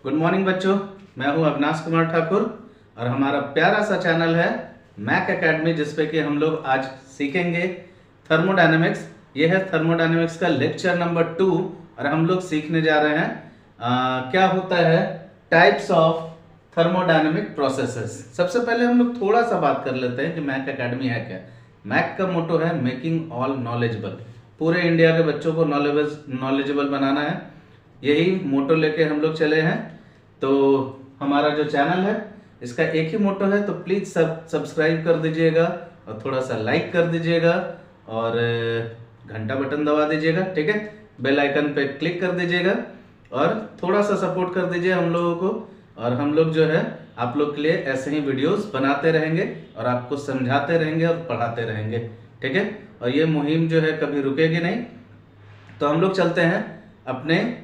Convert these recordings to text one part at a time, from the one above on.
Good morning बच्चों, मैं हूं अविनाश कुमार ठाकुर और हमारा प्यारा सा चैनल है मैक एकेडमी, जिसपे कि हम लोग आज सीखेंगे थर्मोडायनेमिक्स। ये है थर्मोडायनेमिक्स का लेक्चर नंबर 2 और हम लोग सीखने जा रहे हैं क्या होता है टाइप्स ऑफ थर्मोडायनेमिक प्रोसेसेस। सबसे पहले हम लोग थोड़ा सा बात कर लेते हैं कि मैक एकेडमी है क्या। मैक का मोटो है मेकिंग ऑल नॉलेजेबल, पूरे इंडिया के बच्चों को नॉलेजेबल बनाना है। यही मोटो लेके हम लोग चले हैं। तो हमारा जो चैनल है इसका एक ही मोटो है, तो प्लीज़ सब्सक्राइब कर दीजिएगा और थोड़ा सा लाइक कर दीजिएगा और घंटा बटन दबा दीजिएगा, ठीक है। बेल आइकन पे क्लिक कर दीजिएगा और थोड़ा सा सपोर्ट कर दीजिए हम लोगों को। और हम लोग जो है आप लोग के लिए ऐसे ही वीडियोस बनाते रहेंगे और आपको समझाते रहेंगे और पढ़ाते रहेंगे, ठीक है। और ये मुहिम जो है कभी रुकेगी नहीं। तो हम लोग चलते हैं अपने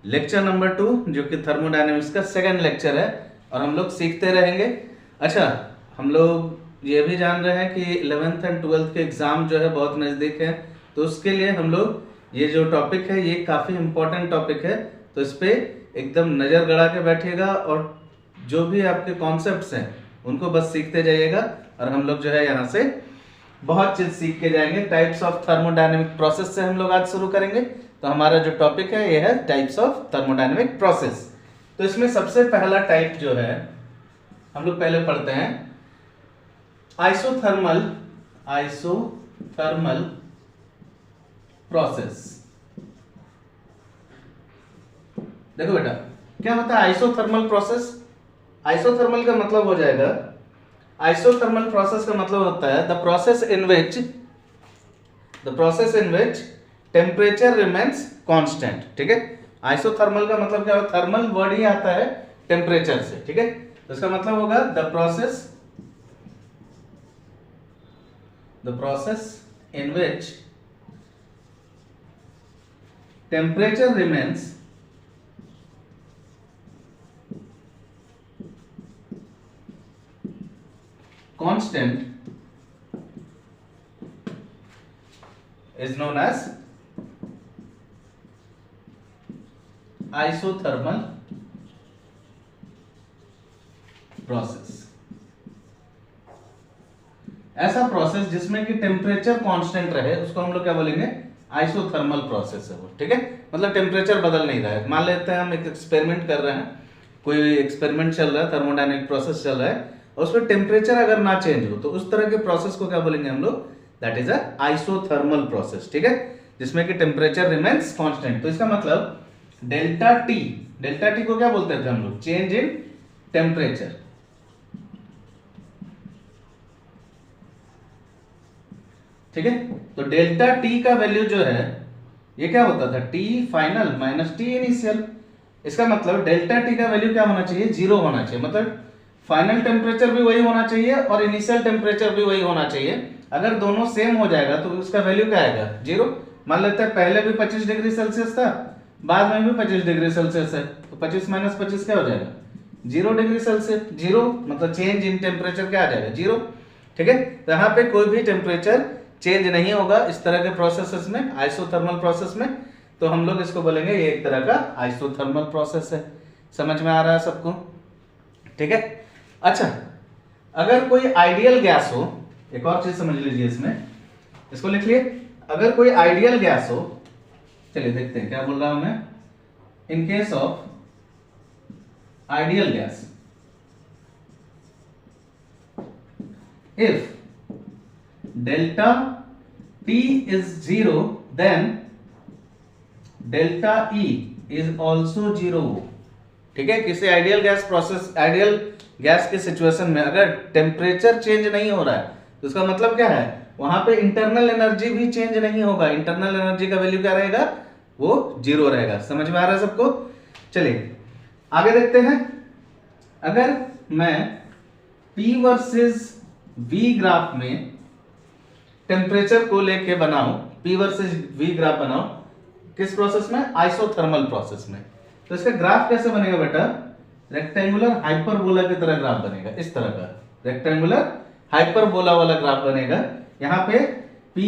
लेक्चर नंबर 2, जो कि थर्मोडायनेमिक्स का सेकंड लेक्चर है और हम लोग सीखते रहेंगे। अच्छा, हम लोग ये भी जान रहे हैं कि 11th एंड 12th के एग्ज़ाम जो है बहुत नज़दीक है, तो उसके लिए हम लोग ये जो टॉपिक है ये काफ़ी इम्पोर्टेंट टॉपिक है, तो इस पर एकदम नज़र गड़ा के बैठिएगा और जो भी आपके कॉन्सेप्ट्स हैं उनको बस सीखते जाइएगा और हम लोग जो है यहाँ से बहुत चीज़ सीख के जाएंगे। टाइप्स ऑफ थर्मोडायनेमिक प्रोसेस से हम लोग आज शुरू करेंगे। तो हमारा जो टॉपिक है ये है टाइप्स ऑफ थर्मोडायनेमिक प्रोसेस। तो इसमें सबसे पहला टाइप जो है हम लोग पहले पढ़ते हैं आइसोथर्मल प्रोसेस। देखो बेटा, क्या होता है आइसोथर्मल प्रोसेस। आइसोथर्मल का मतलब हो जाएगा, आइसोथर्मल प्रोसेस का मतलब होता है the process in which temperature remains constant, ठीक है। आइसोथर्मल का मतलब क्या होगा, थर्मल वर्ड ही आता है टेम्परेचर से, ठीक है। तो इसका मतलब होगा the process in which temperature remains constant is known as isothermal process। ऐसा प्रोसेस जिसमें कि टेम्परेचर कांस्टेंट रहे उसको हम लोग क्या बोलेंगे, आइसोथर्मल प्रोसेस है वो, ठीक है। मतलब टेम्परेचर बदल नहीं रहा है। मान लेते हैं हम एक एक्सपेरिमेंट कर रहे हैं, कोई एक्सपेरिमेंट चल रहा है, थर्मोडायनेमिक प्रोसेस चल रहा है और उसमें टेम्परेचर अगर ना चेंज हो तो उस तरह के प्रोसेस को क्या बोलेंगे हम लोग, that is a isothermal process, ठीक है, जिसमें कि टेम्परेचर रिमेन्स कांस्टेंट। तो इसका मतलब डेल्टा टी को क्या बोलते थे हम लोग, चेंज इन टेम्परेचर, ठीक है। तो डेल्टा टी का वैल्यू जो है ये क्या होता था, T final minus T initial. इसका मतलब डेल्टा टी का वैल्यू क्या होना चाहिए, 0 होना चाहिए। मतलब फाइनल टेम्परेचर भी वही होना चाहिए और इनिशियल टेम्परेचर भी वही होना चाहिए। अगर दोनों सेम हो जाएगा तो उसका वैल्यू क्या आएगा, 0। मान लेते हैं पहले भी 25 डिग्री सेल्सियस था, बाद में भी 25 डिग्री सेल्सियस है, तो 25 माइनस 25 क्या हो जाएगा, 0 डिग्री सेल्सियस। 0 मतलब चेंज इन टेम्परेचर क्या आ जाएगा, 0, ठीक है। तो यहाँ पे कोई भी टेम्परेचर चेंज नहीं होगा इस तरह के प्रोसेसेस में, आइसोथर्मल प्रोसेस में। तो हम लोग इसको बोलेंगे ये एक तरह का आइसोथर्मल प्रोसेस है। समझ में आ रहा है सबको, ठीक है। अच्छा, अगर कोई आइडियल गैस हो, एक और चीज समझ लीजिए इसमें, इसको लिख लिए। अगर कोई आइडियल गैस हो, चलिए देखते हैं क्या बोल रहा हूं मैं। In case of ideal gas, if delta T is 0 then delta E is also 0, ठीक है। किसी ideal gas process, ideal gas की सिचुएशन में अगर टेम्परेचर चेंज नहीं हो रहा है तो उसका मतलब क्या है, वहां पे इंटरनल एनर्जी भी चेंज नहीं होगा। इंटरनल एनर्जी का वैल्यू क्या रहेगा, वो 0 रहेगा। समझ में आ रहा है सबको। चलिए आगे देखते हैं। अगर मैं P वर्सेस V ग्राफ में टेम्परेचर को लेके बनाऊं, P वर्सेस V ग्राफ बनाऊं, किस प्रोसेस में, आइसोथर्मल प्रोसेस में, तो इसका ग्राफ कैसे बनेगा बेटा, रेक्टेंगुलर हाइपरबोला की तरह ग्राफ बनेगा। इस तरह का रेक्टेंगुलर हाइपरबोला वाला ग्राफ बनेगा। यहाँ पे P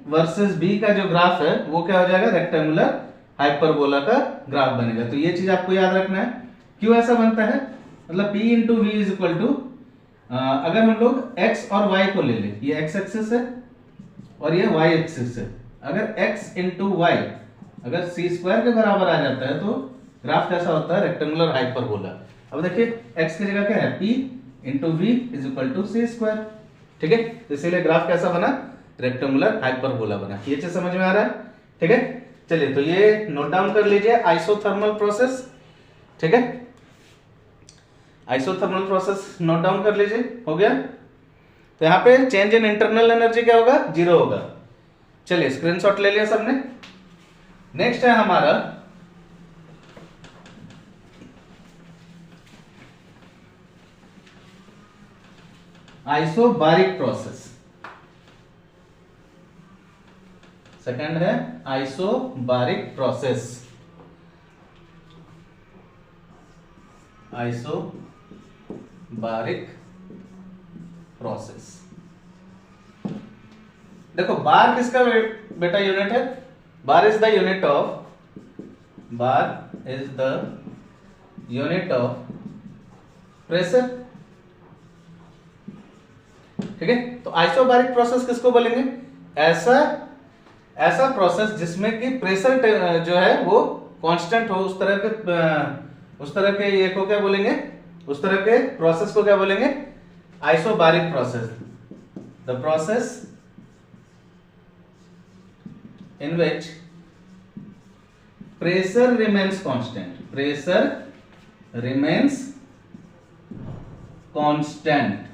वर्सेस B का जो ग्राफ है वो क्या हो जाएगा, रेक्टेंगुलर हाइपरबोला का ग्राफ बनेगा। तो ये चीज आपको याद रखना है क्यों ऐसा बनता है, मतलब P into V is equal to, अगर हम लोग x और y को ले लें, ये x एक्सिस है और ये y एक्सिस है, अगर x इंटू वाई अगर c स्क्वायर के बराबर आ जाता है तो ग्राफ कैसा होता है, रेक्टेंगुलर हाइपरबोला। अब देखिए x की जगह क्या है, p into V is equal to C square, ठीक है। तो इसीलिए ग्राफ कैसा बना, रेक्टेंगुलर हाइपरबोला बना। ये चीज समझ में आ रहा है, ठीक है। चलिए तो ये नोट डाउन कर लीजिए, आइसोथर्मल प्रोसेस, ठीक है। आइसोथर्मल प्रोसेस नोट डाउन कर लीजिए, हो गया। तो यहाँ पे चेंज इन इंटरनल एनर्जी क्या होगा, 0 होगा। चलिए स्क्रीनशॉट ले लिया सबने। नेक्स्ट है हमारा आइसोबारिक प्रोसेस। सेकंड है आइसोबारिक प्रोसेस। आइसोबारिक प्रोसेस, देखो बार किसका बेटा यूनिट है, bar is the unit of, bar is the unit of pressure, ठीक है। तो आइसोबारिक प्रोसेस किसको बोलेंगे, ऐसा प्रोसेस जिसमें कि प्रेशर जो है वो कांस्टेंट हो, उस तरह के ये को क्या बोलेंगे, उस तरह के प्रोसेस को क्या बोलेंगे, isobaric process. The process in which pressure remains constant, pressure remains constant,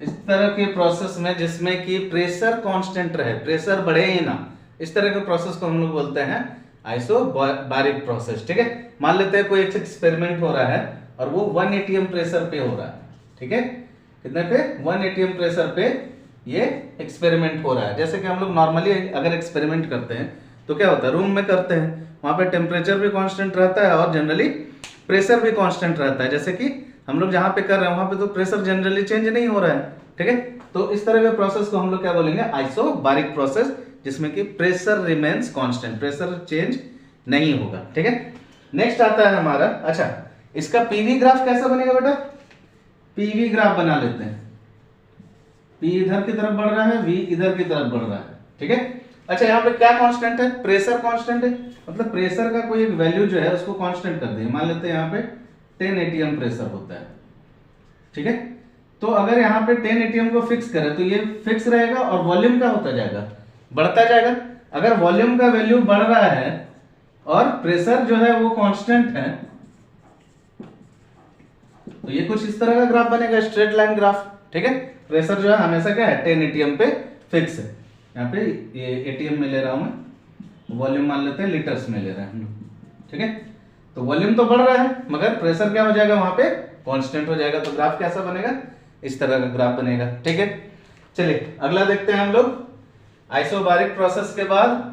इस तरह के प्रोसेस में जिसमें कि प्रेशर कांस्टेंट रहे, प्रेशर बढ़े ही ना, इस तरह के प्रोसेस को हम लोग बोलते हैं आइसोबारिक प्रोसेस, ठीक है। मान लेते हैं कोई एक एक्सपेरिमेंट हो रहा है और वो 1 atm प्रेशर पे हो रहा है, ठीक है। कितने पे, 1 atm प्रेशर पे ये एक्सपेरिमेंट हो रहा है। जैसे कि हम लोग नॉर्मली अगर एक्सपेरिमेंट करते हैं तो क्या होता है, रूम में करते हैं, वहां पे टेम्परेचर भी कांस्टेंट रहता है और जनरली प्रेशर भी कांस्टेंट रहता है। जैसे कि हम लोग जहां पे कर रहे हैं वहां पे तो प्रेशर जनरली चेंज नहीं हो रहा है, ठीक है। तो इस तरह के प्रोसेस को हम लोग क्या बोलेंगे, आइसोबारिक प्रोसेस, जिसमें कि pressure remains constant, pressure change नहीं होगा, ठीक है। नेक्स्ट आता है हमारा, अच्छा इसका पीवी ग्राफ कैसा बनेगा बेटा, पीवी ग्राफ बना लेते हैं। पी इधर की तरफ बढ़ रहा है, वी इधर की तरफ बढ़ रहा है, ठीक है। अच्छा यहाँ पे क्या कांस्टेंट है, प्रेशर कांस्टेंट है, मतलब प्रेशर का कोई एक वैल्यू जो है उसको कांस्टेंट कर दिए। मान लेते हैं यहाँ पे 10 atm प्रेशर होता है, ठीक है। तो अगर यहाँ पे 10 atm को फिक्स करें तो ये फिक्स रहेगा और वॉल्यूम क्या होता जाएगा, बढ़ता जाएगा। अगर वॉल्यूम का वैल्यू बढ़ रहा है और प्रेशर जो है वो कांस्टेंट है तो ये कुछ इस तरह का ग्राफ बनेगा, स्ट्रेट लाइन ग्राफ, ठीक है। प्रेशर जो है हमेशा क्या है, 10 atm पे फिक्स है। यहाँ पे ये atm में ले रहा हूं मैं, वॉल्यूम मान लेते हैं लीटर्स में ले रहे हैं, ठीक है। तो वॉल्यूम तो बढ़ रहा है मगर प्रेशर क्या हो जाएगा, वहां पे कांस्टेंट हो जाएगा। तो ग्राफ कैसा बनेगा, इस तरह का ग्राफ बनेगा, ठीक है। चलिए अगला देखते हैं हम लोग। आइसोबारिक प्रोसेस के बाद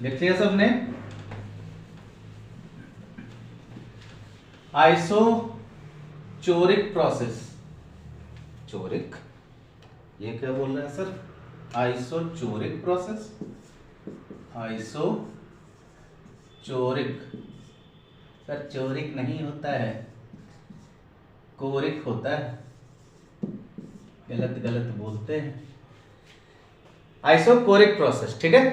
लिख लिया सबने, आइसोचोरिक प्रोसेस। चोरिक, ये क्या बोल रहा है सर, आइसोचोरिक प्रोसेस, आइसोचोरिक, सर चोरिक नहीं होता है, कोरिक होता है, गलत बोलते हैं। आइसोकोरिक प्रोसेस, ठीक है।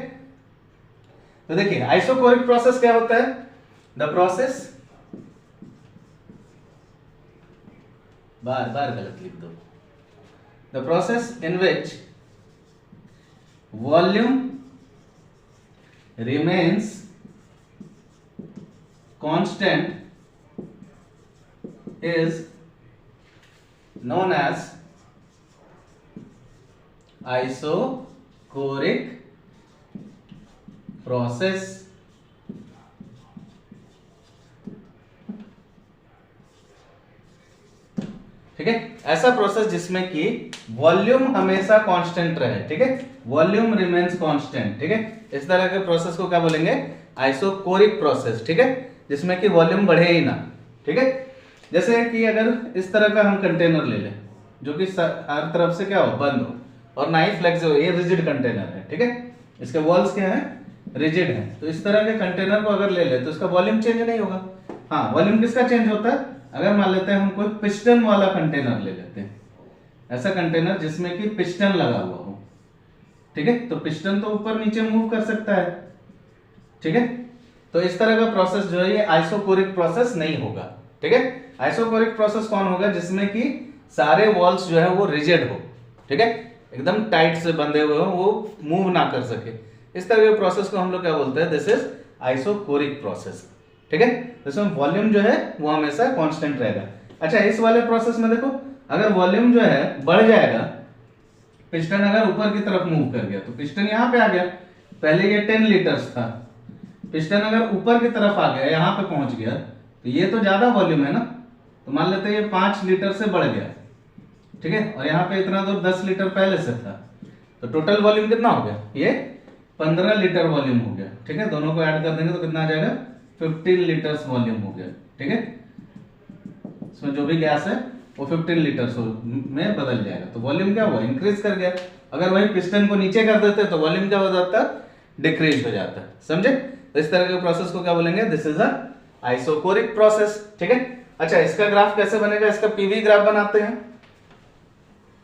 तो देखिए आइसोकोरिक प्रोसेस क्या होता है, द प्रोसेस, बार बार गलत लिख दो, the process in which volume remains constant is known as isochloric process, ठीक है। ऐसा प्रोसेस जिसमें कि वॉल्यूम हमेशा कांस्टेंट रहे, ठीक है, वॉल्यूम रिमेन्स कांस्टेंट, ठीक है। इस तरह के प्रोसेस को क्या बोलेंगे, आइसोकोरिक प्रोसेस, ठीक है, जिसमें कि वॉल्यूम बढ़े ही ना, ठीक है। जैसे कि अगर इस तरह का हम कंटेनर ले लें जो कि हर तरफ से क्या हो, बंद हो और ना ही फ्लेक्सिबल, ये रिजिड कंटेनर है, ठीक है। इसके वॉल्स क्या है, रिजिड है, तो इस तरह के कंटेनर को अगर ले ले तो इसका वॉल्यूम चेंज नहीं होगा। हाँ, वॉल्यूम किसका चेंज होता है? अगर मान लेते हैं हम कोई पिस्टन वाला कंटेनर ले लेते हैं, ऐसा कंटेनर जिसमें कि पिस्टन लगा हुआ हो, ठीक है, तो पिस्टन तो ऊपर नीचे मूव कर सकता है, ठीक है। तो इस तरह का प्रोसेस जो है ये आइसोकोरिक प्रोसेस नहीं होगा, ठीक है। आइसोकोरिक प्रोसेस कौन होगा? जिसमें कि सारे वॉल्स जो है वो रिजिड हो, ठीक है, एकदम टाइट से बंधे हुए हो, वो मूव ना कर सके। इस तरह के प्रोसेस को हम लोग क्या बोलते हैं? दिस इज आइसोकोरिक प्रोसेस, ठीक है। इसमें वॉल्यूम जो है वो हमेशा कांस्टेंट रहेगा। अच्छा, इस वाले प्रोसेस में देखो, अगर वॉल्यूम जो है बढ़ जाएगा, पिस्टन अगर ऊपर की तरफ मूव कर गया तो पिस्टन यहाँ पे आ गया, पहले ये 10 लीटर्स था, पिस्टन अगर ऊपर की तरफ आ गया, यहाँ पे पहुंच गया, तो ये तो ज्यादा वॉल्यूम है ना, तो मान लेते हैं ये 5 लीटर से बढ़ गया, ठीक है, और यहाँ पे इतना दूर 10 लीटर पहले से था, तो टोटल वॉल्यूम कितना हो गया? ये 15 लीटर वॉल्यूम हो गया, ठीक है। दोनों को ऐड कर देंगे तो कितना आ जाएगा? 15 लीटर्स वॉल्यूम हो गया, ठीक है। इसमें जो भी गैस है वो 15 लीटर्स में बदल जाएगा, तो वॉल्यूम क्या हुआ? इंक्रीज कर गया। अगर वही पिस्टन को नीचे कर देते तो वॉल्यूम क्या हो जाता? डिक्रीज हो जाता, समझे। तो इस तरह के प्रोसेस को क्या बोलेंगे? This is a isochoric process, ठीक है। अच्छा, इसका ग्राफ कैसे बनेगा? इसका पीवी ग्राफ बनाते हैं।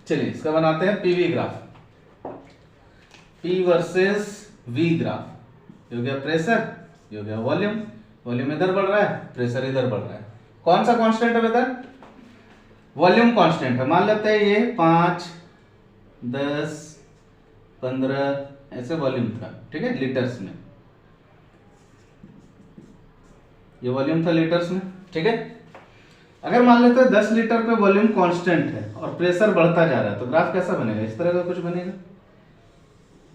चलिए इसका बनाते हैं PV graph, P versus V graph. ये हो गया प्रेशर, ये हो गया वॉल्यूम, वॉल्यूम इधर बढ़ रहा है, प्रेशर इधर बढ़ रहा है। कौन सा कांस्टेंट है बेटा? वॉल्यूम कांस्टेंट है। मान लेते हैं ये 5, 10, 15 ऐसे वॉल्यूम था, ठीक है, लीटर्स में, ये वॉल्यूम था लीटर्स में, ठीक है। अगर मान लेते हैं 10 लीटर पे वॉल्यूम कांस्टेंट है और प्रेशर बढ़ता जा रहा है, तो ग्राफ कैसा बनेगा? इस तरह का कुछ बनेगा,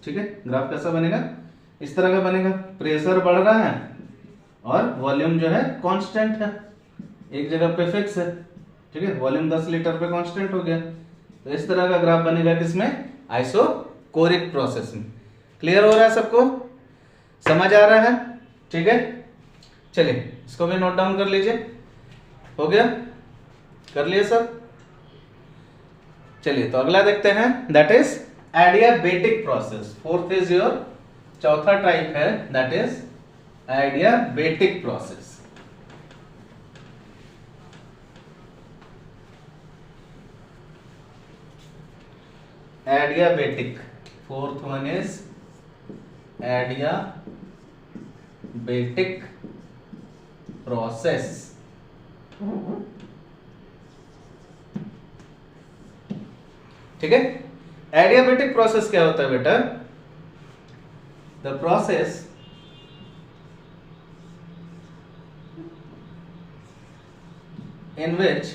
ठीक है। ग्राफ कैसा बनेगा? इस तरह का बनेगा। प्रेशर बढ़ रहा है और वॉल्यूम जो है कांस्टेंट है, एक जगह पे फिक्स है, ठीक है। वॉल्यूम 10 लीटर पे कांस्टेंट हो गया, तो इस तरह का ग्राफ बनेगा किसमें? आइसोकोरिक प्रोसेस में। क्लियर हो रहा है सबको? समझ आ रहा है? ठीक है, चलिए इसको भी नोट डाउन कर लीजिए। हो गया? कर लिए सब? चलिए तो अगला देखते हैं, that is adiabatic process. Fourth is your, चौथा टाइप है that is adiabatic process. Adiabatic, fourth one is adiabatic process. ठीक है, एडियाबेटिक प्रोसेस क्या होता है बेटा? The process in which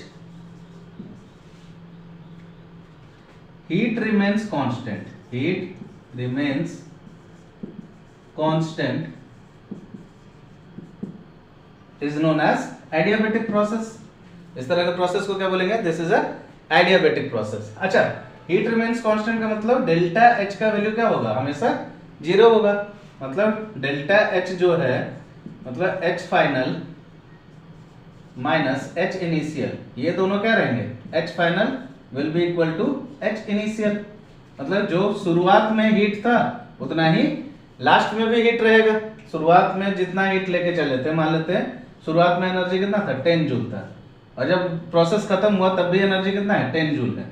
heat remains constant, heat remains constant is known as adiabatic process। इस तरह के प्रोसेस को क्या बोलेंगे? This is a adiabatic process. अच्छा, हीट रिमेन्स कांस्टेंट का मतलब डेल्टा एच का वैल्यू क्या होगा? हमेशा 0 होगा। मतलब डेल्टा एच जो है, मतलब H final minus H initial, ये दोनों क्या रहेंगे? H final will be equal to H initial. मतलब जो शुरुआत में हीट था उतना ही लास्ट में भी हीट रहेगा। शुरुआत में जितना हीट लेके चले थे, मान लेते हैं शुरुआत में एनर्जी कितना था? 10 जूल था, और जब प्रोसेस खत्म हुआ तब भी एनर्जी कितना है? 10 जूल है।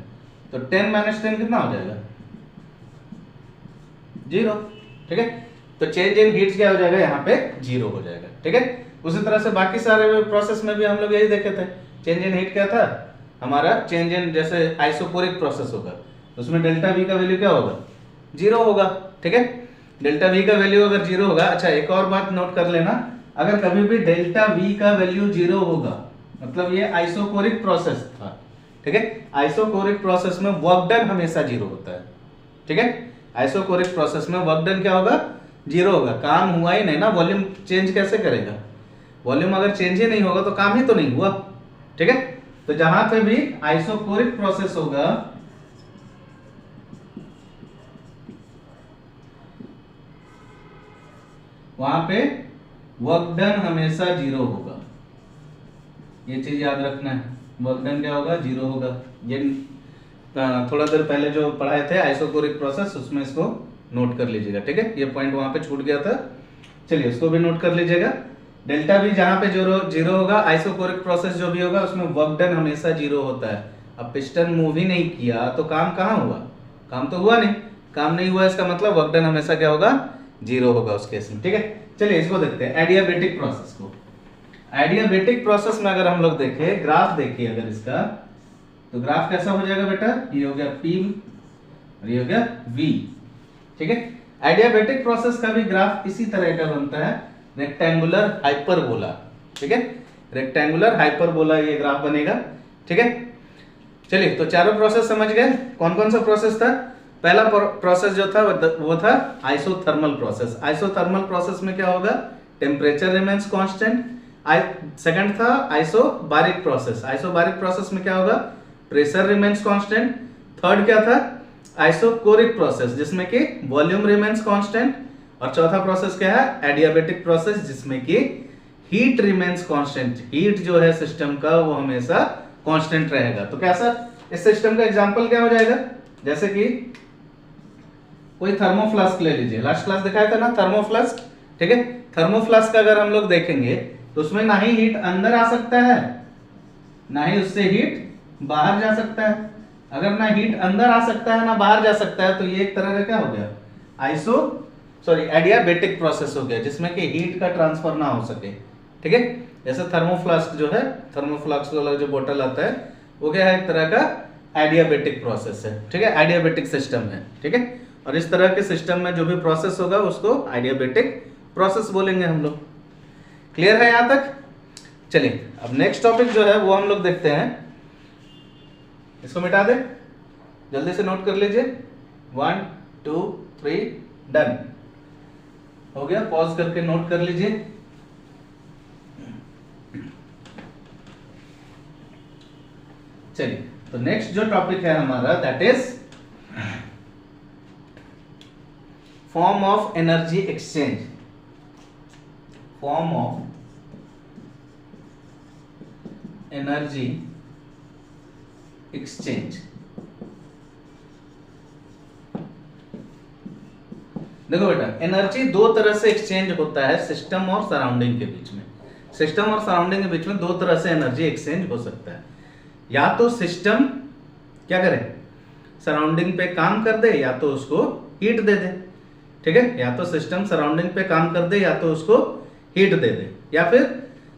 तो 10 माइनस 10 कितना हो जाएगा? 0। ठीक है, तो चेंज इन हीट क्या हो जाएगा? यहाँ पे 0 हो जाएगा। ठीक है, उसी तरह से बाकी सारे प्रोसेस में भी हम लोग यही देखे थे। चेंज इन हीट क्या था हमारा? चेंज इन, जैसे आइसोकोरिक प्रोसेस होगा उसमें डेल्टा वी का वैल्यू क्या होगा? 0 होगा। ठीक है, डेल्टा वी का वैल्यू अगर 0 होगा। अच्छा, एक और बात नोट कर लेना, अगर कभी भी डेल्टा वी का वैल्यू 0 होगा मतलब ये आइसोकोरिक प्रोसेस था। ठीक है, आइसोकोरिक प्रोसेस में वर्क डन हमेशा 0 होता है। ठीक है, आइसोकोरिक प्रोसेस में वर्क डन क्या होगा? 0 होगा। काम हुआ ही नहीं ना, वॉल्यूम चेंज कैसे करेगा? वॉल्यूम अगर चेंज ही नहीं होगा तो काम ही तो नहीं हुआ। ठीक है, तो जहां पे भी आइसोकोरिक प्रोसेस होगा वहां पे वर्क डन हमेशा 0 होगा। ये चीज याद रखना है, वर्क डन क्या होगा? 0 होगा। ये थोड़ा देर पहले जो पढ़ाए थे आइसोकोरिक प्रोसेस, उसमें इसको नोट कर लीजिएगा। ठीक है, ये पॉइंट वहां पे छूट गया था। चलिए उसको भी नोट कर लीजिएगा। डेल्टा भी जहां पे जीरो होगा, आइसोकोरिक प्रोसेस जो भी होगा उसमें वर्क डन हमेशा जीरो होता है। अब पिस्टन मूव ही नहीं किया तो काम कहाँ हुआ, काम तो हुआ नहीं, काम नहीं हुआ इसका मतलब वर्क डन हमेशा क्या होगा, जीरो होगा उस केस में। ठीक है, चलिए इसको देखते हैं एडियाबेटिक प्रोसेस को। एडियाबेटिक प्रोसेस में अगर हम लोग देखें, ग्राफ देखिए अगर इसका, तो ग्राफ कैसा हो जाएगा बेटा, ये हो गया P और ये हो गया V। ठीक है, एडियाबेटिक प्रोसेस का भी ग्राफ इसी तरह का बनता है, रेक्टेंगुलर हाइपरबोला। ठीक है, रेक्टेंगुलर हाइपरबोला ये ग्राफ बनेगा। ठीक है, चलिए तो चारों प्रोसेस समझ गए। कौन कौन सा प्रोसेस था, पहला प्रोसेस जो था वो था आइसोथर्मल प्रोसेस। आइसोथर्मल प्रोसेस में क्या होगा, टेम्परेचर रिमेन्स कांस्टेंट। सेकंड था आइसोबारिक प्रोसेस। आइसोबारिक प्रोसेस में क्या होगा, प्रेशर रिमेन्स कांस्टेंट। थर्ड क्या था, आइसोकोरिक प्रोसेस जिसमें कि वॉल्यूम रिमेन्स कांस्टेंट। और चौथा प्रोसेस क्या है, एडियाबेटिक प्रोसेस जिसमें कि हीट रिमेन्स कांस्टेंट। हीट जो है सिस्टम का वो हमेशा कांस्टेंट रहेगा। तो कैसा, इस सिस्टम का एग्जांपल क्या हो जाएगा, जैसे कि कोई थर्मोफ्लास्क ले लीजिए, लास्ट क्लास दिखाया था ना थर्मोफ्लास्क। ठीक है, थर्मोफ्लास्क का अगर हम लोग देखेंगे तो उसमें ना ही हीट अंदर आ सकता है, ना ही उससे हीट बाहर जा सकता है। अगर ना हीट अंदर आ सकता है ना बाहर जा सकता है तो ये एक तरह का क्या हो गया, एडियाबेटिक प्रोसेस हो गया, जिसमें कि हीट का ट्रांसफर ना हो सके। ठीक है, जैसे थर्मोफ्लास्क जो है, थर्मोफ्लास्क वाला जो बोतल आता है वो क्या है, एक तरह का एडियाबेटिक प्रोसेस है। ठीक है, एडियाबेटिक सिस्टम है। ठीक है, और इस तरह के सिस्टम में जो भी प्रोसेस होगा उसको एडियाबेटिक प्रोसेस बोलेंगे हम लोग। क्लियर है यहां तक? चलिए अब नेक्स्ट टॉपिक जो है वो हम लोग देखते हैं। इसको मिटा दे, जल्दी से नोट कर लीजिए। 1 2 3 डन हो गया, पॉज करके नोट कर लीजिए। चलिए तो नेक्स्ट जो टॉपिक है हमारा that is form of energy exchange. Form of energy exchange. देखो बेटा, एनर्जी दो तरह से एक्सचेंज होता है सिस्टम और सराउंडिंग के बीच में। सिस्टम और सराउंडिंग के बीच में दो तरह से एनर्जी एक्सचेंज हो सकता है। या तो सिस्टम क्या करे, सराउंडिंग पे काम कर दे या तो उसको हीट दे दे। ठीक है, या तो सिस्टम सराउंडिंग पे काम कर दे या तो उसको हीट दे दे, या फिर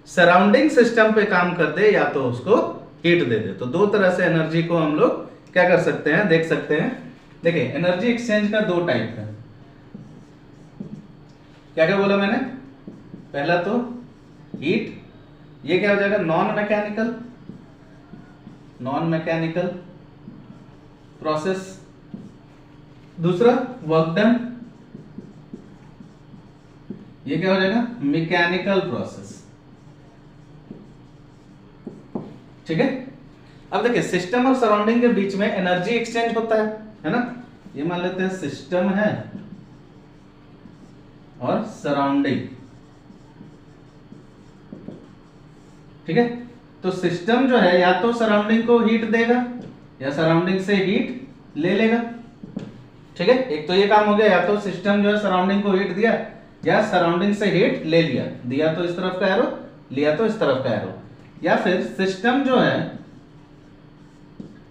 सराउंडिंग सिस्टम पे काम कर दे या तो उसको हीट दे दे। तो दो तरह से एनर्जी को हम लोग क्या कर सकते हैं, देख सकते हैं। देखिए एनर्जी एक्सचेंज का दो टाइप है। क्या क्या बोला मैंने, पहला तो हीट, ये क्या हो जाएगा, नॉन मैकेनिकल प्रोसेस। दूसरा वर्क डन, ये क्या हो जाएगा, मैकेनिकल प्रोसेस। ठीक है, अब देखिए सिस्टम और सराउंडिंग के बीच में एनर्जी एक्सचेंज होता है ना। ये मान लेते हैं सिस्टम है और सराउंडिंग। ठीक है, तो सिस्टम जो है या तो सराउंडिंग को हीट देगा या सराउंडिंग से हीट ले लेगा। ठीक है, एक तो ये काम हो गया, या तो सिस्टम जो है सराउंडिंग को हीट दिया या सराउंडिंग से हीट ले लिया। दिया तो इस तरफ का एरो, लिया तो इस तरफ का एरो। या फिर सिस्टम जो है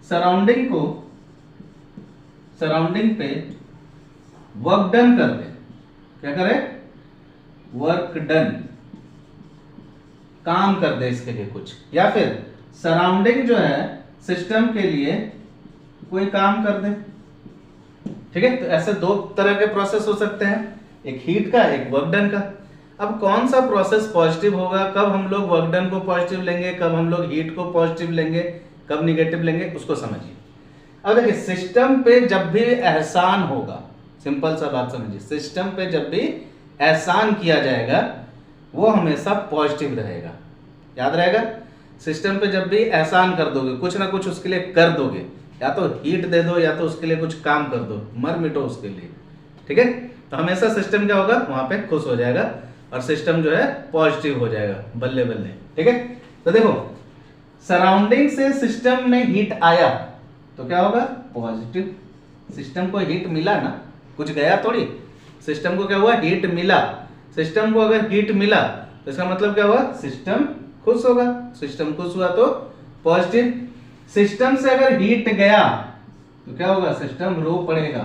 सराउंडिंग को, सराउंडिंग पे वर्क डन कर दे। क्या करे, वर्क डन, काम कर दे इसके लिए कुछ। या फिर सराउंडिंग जो है सिस्टम के लिए कोई काम कर दे। ठीक है, तो ऐसे दो तरह के प्रोसेस हो सकते हैं, एक हीट का एक वर्क डन का। अब कौन सा प्रोसेस पॉजिटिव होगा, कब हम लोग वर्क डन को पॉजिटिव लेंगे, कब हम लोग हीट को पॉजिटिव लेंगे, कब निगेटिव लेंगे, उसको समझिए। अब देखिए सिस्टम पे जब भी एहसान होगा, सिंपल सा बात समझिए, सिस्टम पे जब भी एहसान किया जाएगा वो हमेशा पॉजिटिव रहेगा। याद रहेगा, सिस्टम पे जब भी एहसान कर दोगे, कुछ ना कुछ उसके लिए कर दोगे, या तो हीट दे दो या तो उसके लिए कुछ काम कर दो, मर मिटो उसके लिए। ठीक है, तो हमेशा सिस्टम क्या होगा, वहां पे खुश हो जाएगा और सिस्टम जो है पॉजिटिव हो जाएगा, बल्ले बल्ले। ठीक है, तो देखो सराउंडिंग से सिस्टम में हीट आया तो क्या होगा, पॉजिटिव। सिस्टम को हीट मिला ना, कुछ गया थोड़ी, सिस्टम को क्या हुआ, हीट मिला। सिस्टम को अगर हीट मिला तो इसका मतलब क्या हुआ, सिस्टम खुश होगा। सिस्टम खुश हुआ तो पॉजिटिव। सिस्टम से अगर हीट गया तो क्या होगा, सिस्टम रो पड़ेगा,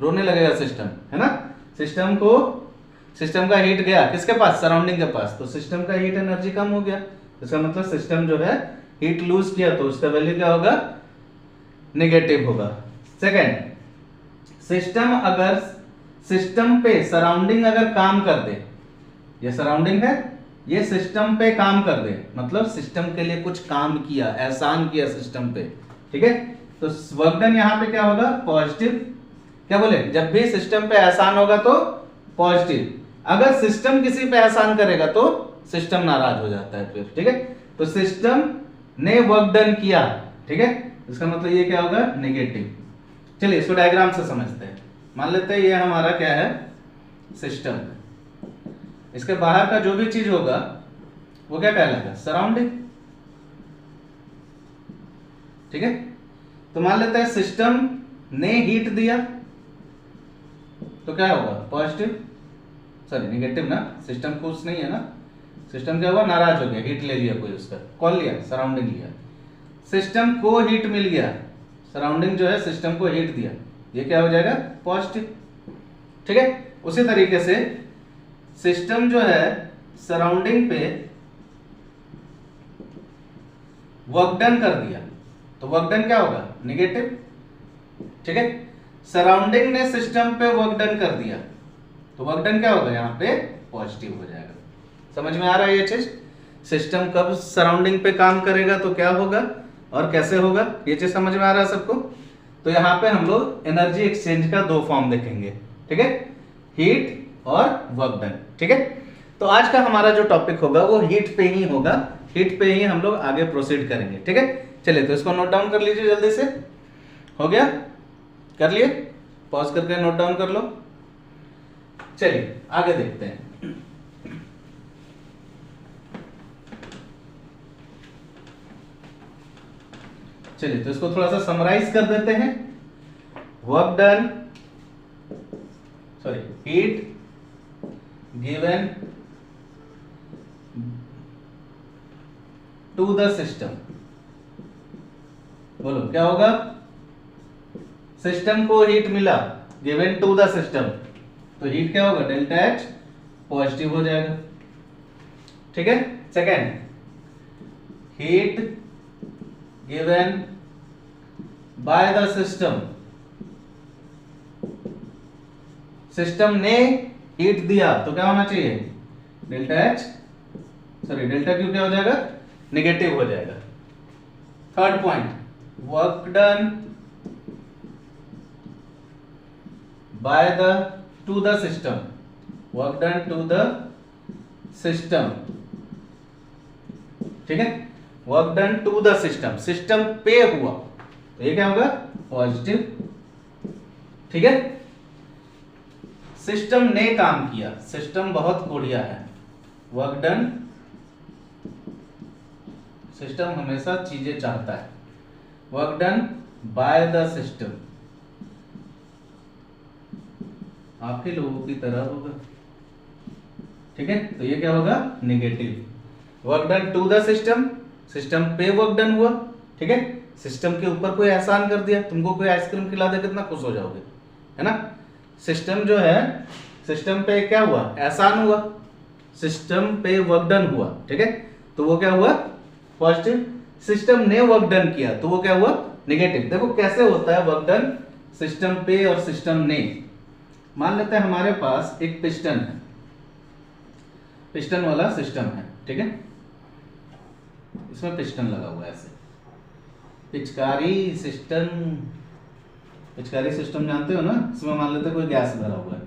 रोने लगेगा सिस्टम, है ना। सिस्टम का हीट गया किसके पास, सराउंडिंग के पास, तो सिस्टम का हीट एनर्जी कम हो गया। इसका मतलब सिस्टम जो है हीट लूज किया तो उसका वैल्यू क्या होगा, नेगेटिव होगा। सेकेंड, सिस्टम पे सराउंडिंग अगर काम कर दे, ये सराउंडिंग है, ये सिस्टम पे काम कर दे, मतलब सिस्टम के लिए कुछ काम किया, एहसान किया सिस्टम पे, ठीक है, तो वर्क डन यहां पे क्या होगा, पॉजिटिव। क्या बोले, जब भी सिस्टम पे एहसान होगा तो पॉजिटिव, अगर सिस्टम किसी पे एहसान करेगा तो सिस्टम नाराज हो जाता है फिर, ठीक है। तो सिस्टम ने वर्क डन किया, ठीक है, इसका मतलब ये क्या होगा, नेगेटिव। चलिए इसको डायग्राम से समझते हैं। मान लेते हैं ये हमारा क्या है, सिस्टम। इसके बाहर का जो भी चीज होगा वो क्या कहलाएगा, सराउंडिंग, ठीक है। तो मान लेते हैं सिस्टम ने हीट दिया तो क्या होगा, पॉजिटिव, सॉरी नेगेटिव ना, सिस्टम खुश नहीं है ना, सिस्टम क्या हुआ, नाराज हो गया, हीट ले लिया कोई उसका, कौन लिया, सराउंडिंग लिया। सिस्टम को हीट मिल गया, सराउंडिंग जो है सिस्टम को हीट दिया, ये क्या हो जाएगा, पॉजिटिव, ठीक है। उसी तरीके से सिस्टम जो है सराउंडिंग पे वर्क डन कर दिया तो वर्क डन क्या होगा, नेगेटिव, ठीक है। सराउंडिंग ने सिस्टम पे वर्क डन कर दिया तो वर्क डन क्या होगा, यहाँ पे पॉजिटिव हो जाएगा। समझ में आ रहा है ये चीज, सिस्टम कब सराउंडिंग पे काम करेगा तो क्या होगा और कैसे होगा, ये चीज समझ में आ रहा है सबको। तो यहाँ पे हम लोग एनर्जी एक्सचेंज का दो फॉर्म देखेंगे, ठीक है, हीट और वर्क डन, ठीक है। तो आज का हमारा जो टॉपिक होगा वो हीट पे ही होगा, हीट पे ही हम लोग आगे प्रोसीड करेंगे, ठीक है। चलिए तो इसको नोट डाउन कर लीजिए जल्दी से, हो गया, कर लिए, पॉज करके नोट डाउन कर लो। चलिए आगे देखते हैं। चलिए तो इसको थोड़ा सा समराइज कर देते हैं। Work done, sorry, heat given to the system, बोलो क्या होगा, सिस्टम को हीट मिला गिवन टू द सिस्टम तो हीट क्या होगा, डेल्टा एच, पॉजिटिव हो जाएगा, ठीक है। Second, heat given by the system, system ने हीट दिया तो क्या होना चाहिए, delta H, sorry delta Q क्या हो जाएगा, नेगेटिव हो जाएगा। Third point, work done by the to the system, work done to the system, ठीक है, work done to the system, system पे हुआ तो ये क्या होगा, पॉजिटिव, ठीक है। सिस्टम ने काम किया, सिस्टम बहुत बढ़िया है, वर्क डन, सिस्टम हमेशा चीजें चाहता है, work done by the system, आप ही लोगों की तरह होगा, ठीक है। तो ये क्या होगा, negative. Work done to the system, system पे वर्क डन हुआ, ठीक है, सिस्टम के ऊपर कोई एहसान कर दिया, तुमको कोई आइसक्रीम खिला दे कितना खुश हो जाओगे, है ना। सिस्टम जो है, सिस्टम पे क्या हुआ, एहसान हुआ, सिस्टम पे वर्क डन हुआ, ठीक है, तो वो क्या हुआ, पॉजिटिव। सिस्टम ने वर्क डन किया तो वो क्या हुआ, नेगेटिव। देखो कैसे होता है वर्क डन, सिस्टम पे और सिस्टम ने। मान लेते हैं हमारे पास एक पिस्टन है, पिस्टन वाला सिस्टम है, ठीक है, इसमें पिस्टन लगा हुआ है ऐसे, पिचकारी सिस्टम जानते हो ना, इसमें मान लेते हैं कोई गैस भरा हुआ है,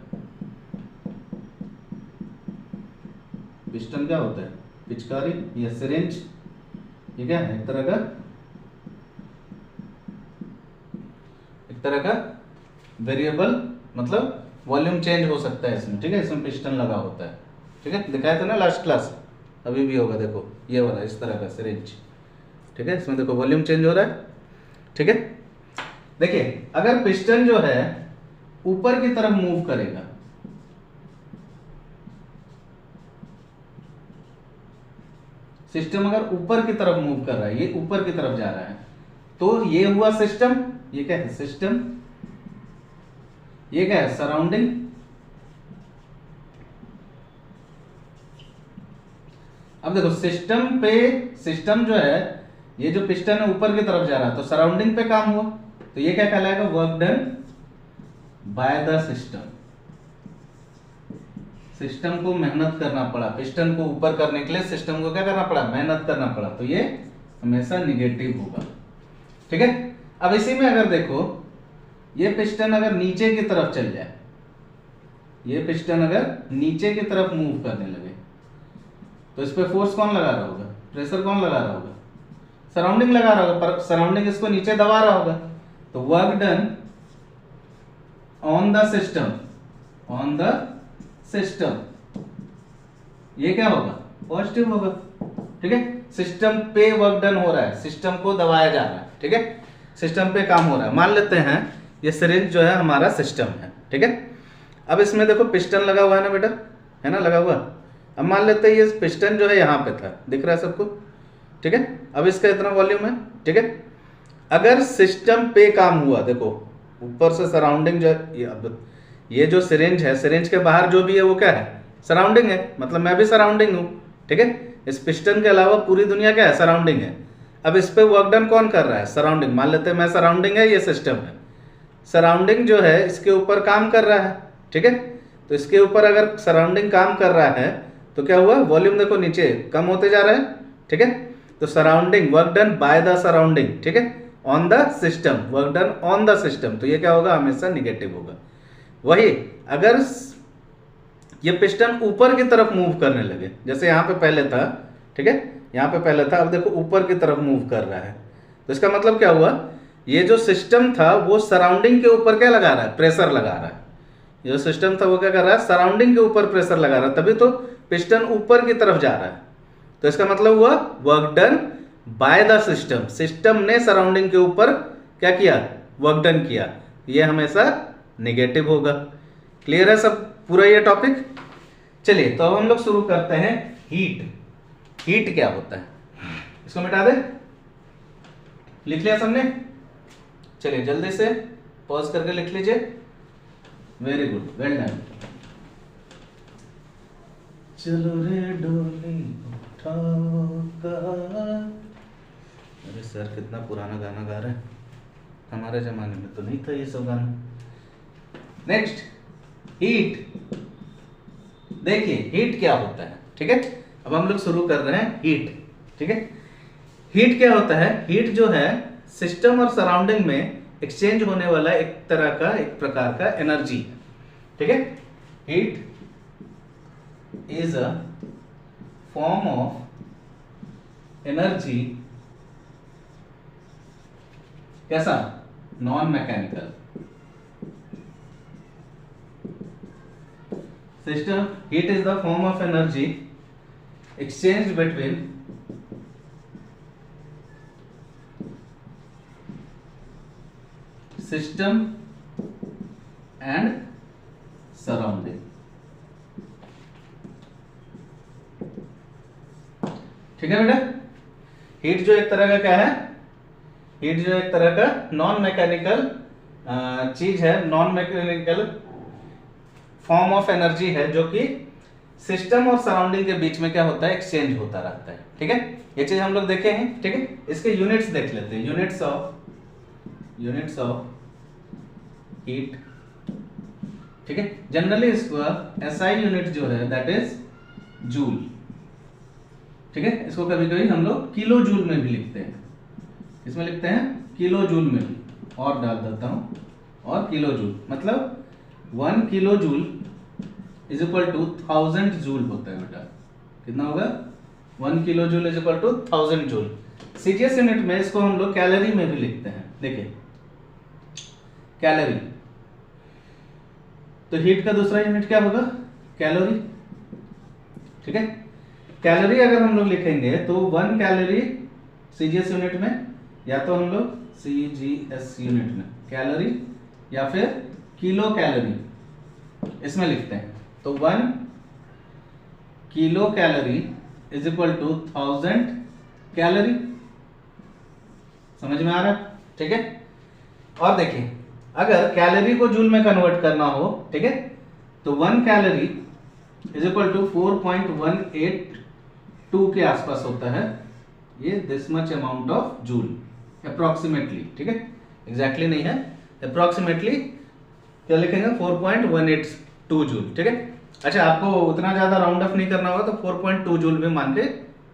पिस्टन क्या होता है, पिचकारी या सिरिंज, ये क्या है, एक तरह का वेरिएबल, मतलब वॉल्यूम चेंज हो सकता है इसमें, ठीक है, इसमें पिस्टन लगा होता है, ठीक है, दिखाया था ना लास्ट क्लास, अभी भी होगा, देखो ये वाला इस तरह का सिरिंज, ठीक है, इसमें देखो वॉल्यूम चेंज हो रहा है, ठीक है। देखिए अगर पिस्टन जो है ऊपर की तरफ मूव करेगा सिस्टम अगर ऊपर की तरफ मूव कर रहा है, ये ऊपर की तरफ जा रहा है, तो ये हुआ सिस्टम, ये क्या है सिस्टम, ये क्या है सराउंडिंग। अब देखो सिस्टम जो है, ये जो पिस्टन है ऊपर की तरफ जा रहा है, तो सराउंडिंग पे काम हुआ, तो ये क्या कहलाएगा work done by the system. System को मेहनत करना पड़ा, पिस्टन को ऊपर करने के लिए सिस्टम को क्या करना पड़ा, मेहनत करना पड़ा, तो ये हमेशा निगेटिव होगा। ठीक है। अब इसी में अगर देखो ये पिस्टन अगर नीचे की तरफ चल जाए, ये पिस्टन अगर नीचे की तरफ मूव करने लगे, तो इस पे फोर्स कौन लगा रहा होगा, प्रेशर कौन लगा रहा होगा, सराउंडिंग लगा रहा होगा, पर सराउंडिंग इसको नीचे दबा रहा होगा, तो work done on the system, ये क्या होगा पॉजिटिव होगा। ठीक है। सिस्टम पे वर्क डन हो रहा है, सिस्टम को दबाया जा रहा है। ठीक है। सिस्टम पे काम हो रहा है। मान लेते हैं ये सिरिंज जो है हमारा सिस्टम है। ठीक है। अब इसमें देखो पिस्टन लगा हुआ है ना बेटा, है ना लगा हुआ। अब मान लेते हैं ये पिस्टन जो है यहाँ पे था, दिख रहा है सबको। ठीक है। अब इसका इतना वॉल्यूम है। ठीक है। अगर सिस्टम पे काम हुआ, देखो ऊपर से सराउंडिंग जो ये जो सिरिंज है, सिरिंज के बाहर जो भी है वो क्या है सराउंडिंग है, मतलब मैं भी सराउंडिंग हूँ। ठीक है। इस पिस्टन के अलावा पूरी दुनिया क्या है सराउंडिंग है। अब इस पे वर्क डन कौन कर रहा है, सराउंडिंग। मान लेते हैं मैं सराउंडिंग है, ये सिस्टम है, सराउंडिंग जो है इसके ऊपर काम कर रहा है। ठीक है। तो इसके ऊपर अगर सराउंडिंग काम कर रहा है तो क्या हुआ, वॉल्यूम देखो नीचे कम होते जा रहा है। ठीक है। तो surrounding work done by the surrounding, ठीक है, on the system, work done on the system, तो ये क्या होगा हमेशा निगेटिव होगा। वही अगर ये पिस्टन ऊपर की तरफ मूव करने लगे, जैसे यहाँ पे पहले था, ठीक है, यहाँ पे पहले था, अब देखो ऊपर की तरफ मूव कर रहा है, तो इसका मतलब क्या हुआ, ये जो सिस्टम था वो सराउंडिंग के ऊपर क्या लगा रहा है, प्रेशर लगा रहा है। ये जो सिस्टम था वो क्या कर रहा है, सराउंडिंग के ऊपर प्रेशर लगा रहा है, तभी तो पिस्टन ऊपर की तरफ जा रहा है। तो इसका मतलब हुआ work done by the system, system ने सराउंडिंग के ऊपर क्या किया, वर्क डन किया, ये हमेशा नेगेटिव होगा। क्लियर है सब पूरा ये टॉपिक। चलिए तो अब हम लोग शुरू करते हैं हीट। हीट क्या होता है, इसको मिटा दे, लिख लिया सबने, चलिए जल्दी से पॉज करके लिख लीजिए। Very good, well done. चलो रे डोली अरे सर कितना पुराना गाना गा रहे हैं, हमारे जमाने में तो नहीं था ये सब गाना। Next heat. देखिए हीट क्या होता है, ठीक है, अब हम लोग शुरू कर रहे हैं हीट। ठीक है, हीट क्या होता है, हीट जो है सिस्टम और सराउंडिंग में एक्सचेंज होने वाला एक तरह का, एक प्रकार का एनर्जी है। ठीक है, heat is a form of energy, कैसा, non mechanical. System heat is the form of energy exchanged between system and surrounding। ठीक है बेटा, हीट जो एक तरह का क्या है, हीट जो एक तरह का नॉन मैकेनिकल चीज है, non mechanical form of energy है, जो कि सिस्टम और सराउंडिंग के बीच में क्या होता है, एक्सचेंज होता रहता है। ठीक है, ये चीज हम लोग देखे हैं। ठीक है, इसके यूनिट्स देख लेते हैं, यूनिट्स ऑफ हीट। ठीक है, जनरली इसको एसआई यूनिट जो है दैट इज जूल। ठीक है, इसको कभी कभी हम लोग किलो जूल में भी लिखते हैं, इसमें लिखते हैं किलो जूल में भी, और डाल देता हूं, और किलो जूल मतलब 1 kilo joule is equal to 1000 joule होता है बेटा। कितना होगा, 1 kilo joule is equal to 1000 joule. CGS unit में इसको हम लोग कैलोरी में भी लिखते हैं। देखिए कैलोरी, तो हीट का दूसरा यूनिट क्या होगा, कैलोरी। ठीक है, कैलोरी अगर हम लोग लिखेंगे तो 1 कैलोरी सीजीएस यूनिट में, या तो हम लोग सीजीएस यूनिट में कैलोरी, या फिर किलो कैलोरी इसमें लिखते हैं। तो 1 kilo calorie is equal to 1000 calorie. समझ में आ रहा है? ठीक है। और देखिए अगर कैलोरी को जूल में कन्वर्ट करना हो, ठीक है, तो 1 कैलोरी इज इक्वल टू 4.182 के आसपास होता है ये, this much amount of joule approximately. ठीक है, एग्जैक्टली नहीं है, अप्रोक्सीमेटली क्या लिखेंगे 4.182 जूल। ठीक है। अच्छा, आपको उतना ज्यादा राउंड ऑफ नहीं करना होगा तो 4.2 जूल भी मान के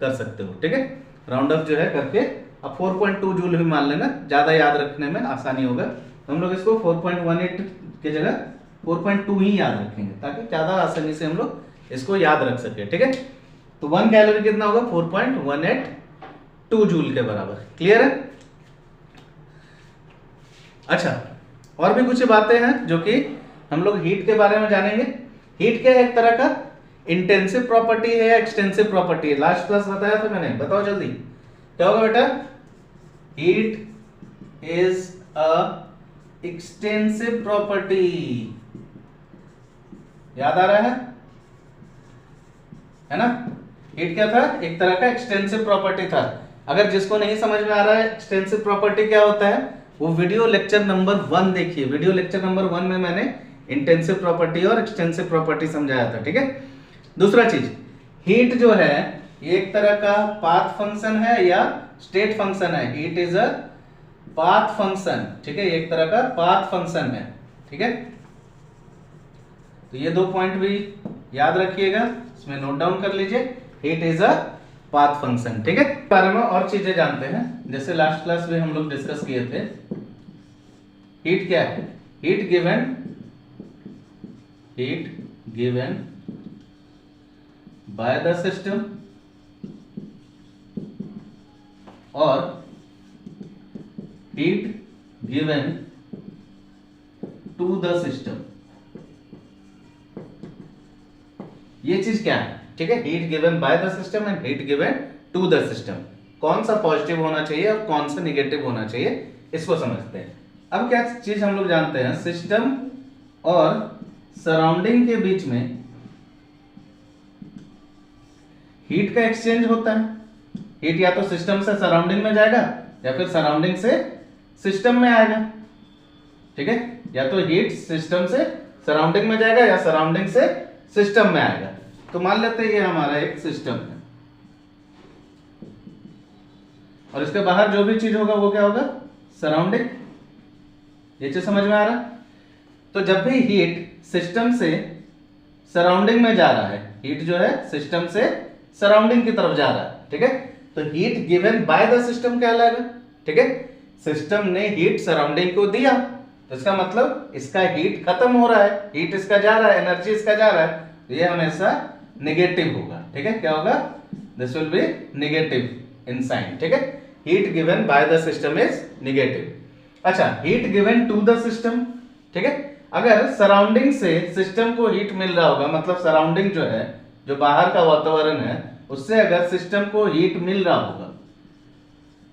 कर सकते हो। ठीक है, राउंड ऑफ जो है करके अब 4.2 जूल भी मान लेना, ज्यादा याद रखने में आसानी होगा। तो हम लोग इसको 4.18 की जगह 4.2 ही याद रखेंगे ताकि ज्यादा आसानी से हम लोग इसको याद रख सके। ठीक है, तो 1 कैलोरी कितना होगा 4.182 जूल के बराबर। क्लियर है? अच्छा, और भी कुछ बातें हैं जो कि हम लोग हीट के बारे में जानेंगे। हीट क्या है? एक तरह का इंटेंसिव प्रॉपर्टी है या एक्सटेंसिव प्रॉपर्टी है? लास्ट क्लास बताया था मैंने, बताओ जल्दी क्या होगा बेटा? Heat is a extensive property. याद आ रहा है ना? हीट क्या था? एक तरह का एक्सटेंसिव प्रॉपर्टी था। अगर जिसको नहीं समझ में आ रहा है एक्सटेंसिव प्रॉपर्टी क्या होता है, वो वीडियो लेक्चर नंबर 1 देखिए। वीडियो लेक्चर नंबर 1 में मैंने इंटेंसिव प्रॉपर्टी और एक्सटेंसिव प्रॉपर्टी समझाया था। ठीक है। दूसरा चीज, हीट जो है ये एक तरह का पाथ फंक्शन है या स्टेट फंक्शन है। Heat is a path function. ठीक है, एक तरह का पाथ फंक्शन है। ठीक है, तो ये 2 पॉइंट भी याद रखिएगा, इसमें नोट डाउन कर लीजिए। Heat is a path function. ठीक है, बारे में और चीजें जानते हैं, जैसे लास्ट क्लास में हम लोग डिस्कस किए थे। हीट क्या है? Heat given by the system और heat given to the system. ये चीज क्या है? ठीक है, heat given by the system and heat given to the system. कौन सा पॉजिटिव होना चाहिए और कौन सा निगेटिव होना चाहिए, इसको समझते हैं। अब क्या चीज हम लोग जानते हैं, सिस्टम और सराउंडिंग के बीच में हीट का एक्सचेंज होता है। हीट या तो सिस्टम से सराउंडिंग में जाएगा या फिर सराउंडिंग से सिस्टम में आएगा। ठीक है, या तो हीट सिस्टम से सराउंडिंग में जाएगा या सराउंडिंग से सिस्टम में आएगा। तो मान लेते हैं ये हमारा एक सिस्टम है और इसके बाहर जो भी चीज होगा वो क्या होगा? सराउंडिंग। ये चीज समझ में आ रहा है? तो जब भी हीट सिस्टम से सराउंडिंग में जा रहा है, हीट जो है सिस्टम से सराउंडिंग की तरफ जा रहा है। ठीक है, तो heat given by the system कहलाएगा। ठीक है, सिस्टम ने हीट सराउंडिंग को दिया तो इसका मतलब इसका हीट खत्म हो रहा है, हीट इसका जा रहा है, एनर्जी इसका जा रहा है, तो ये हमेशा नेगेटिव होगा। ठीक है, क्या होगा? This will be negative in sign. ठीक है, heat given by the system is negative. अच्छा, heat given to the system. ठीक है, अगर सराउंडिंग से सिस्टम को हीट मिल रहा होगा, मतलब सराउंडिंग जो है, जो बाहर का वातावरण है, उससे अगर सिस्टम को हीट मिल रहा होगा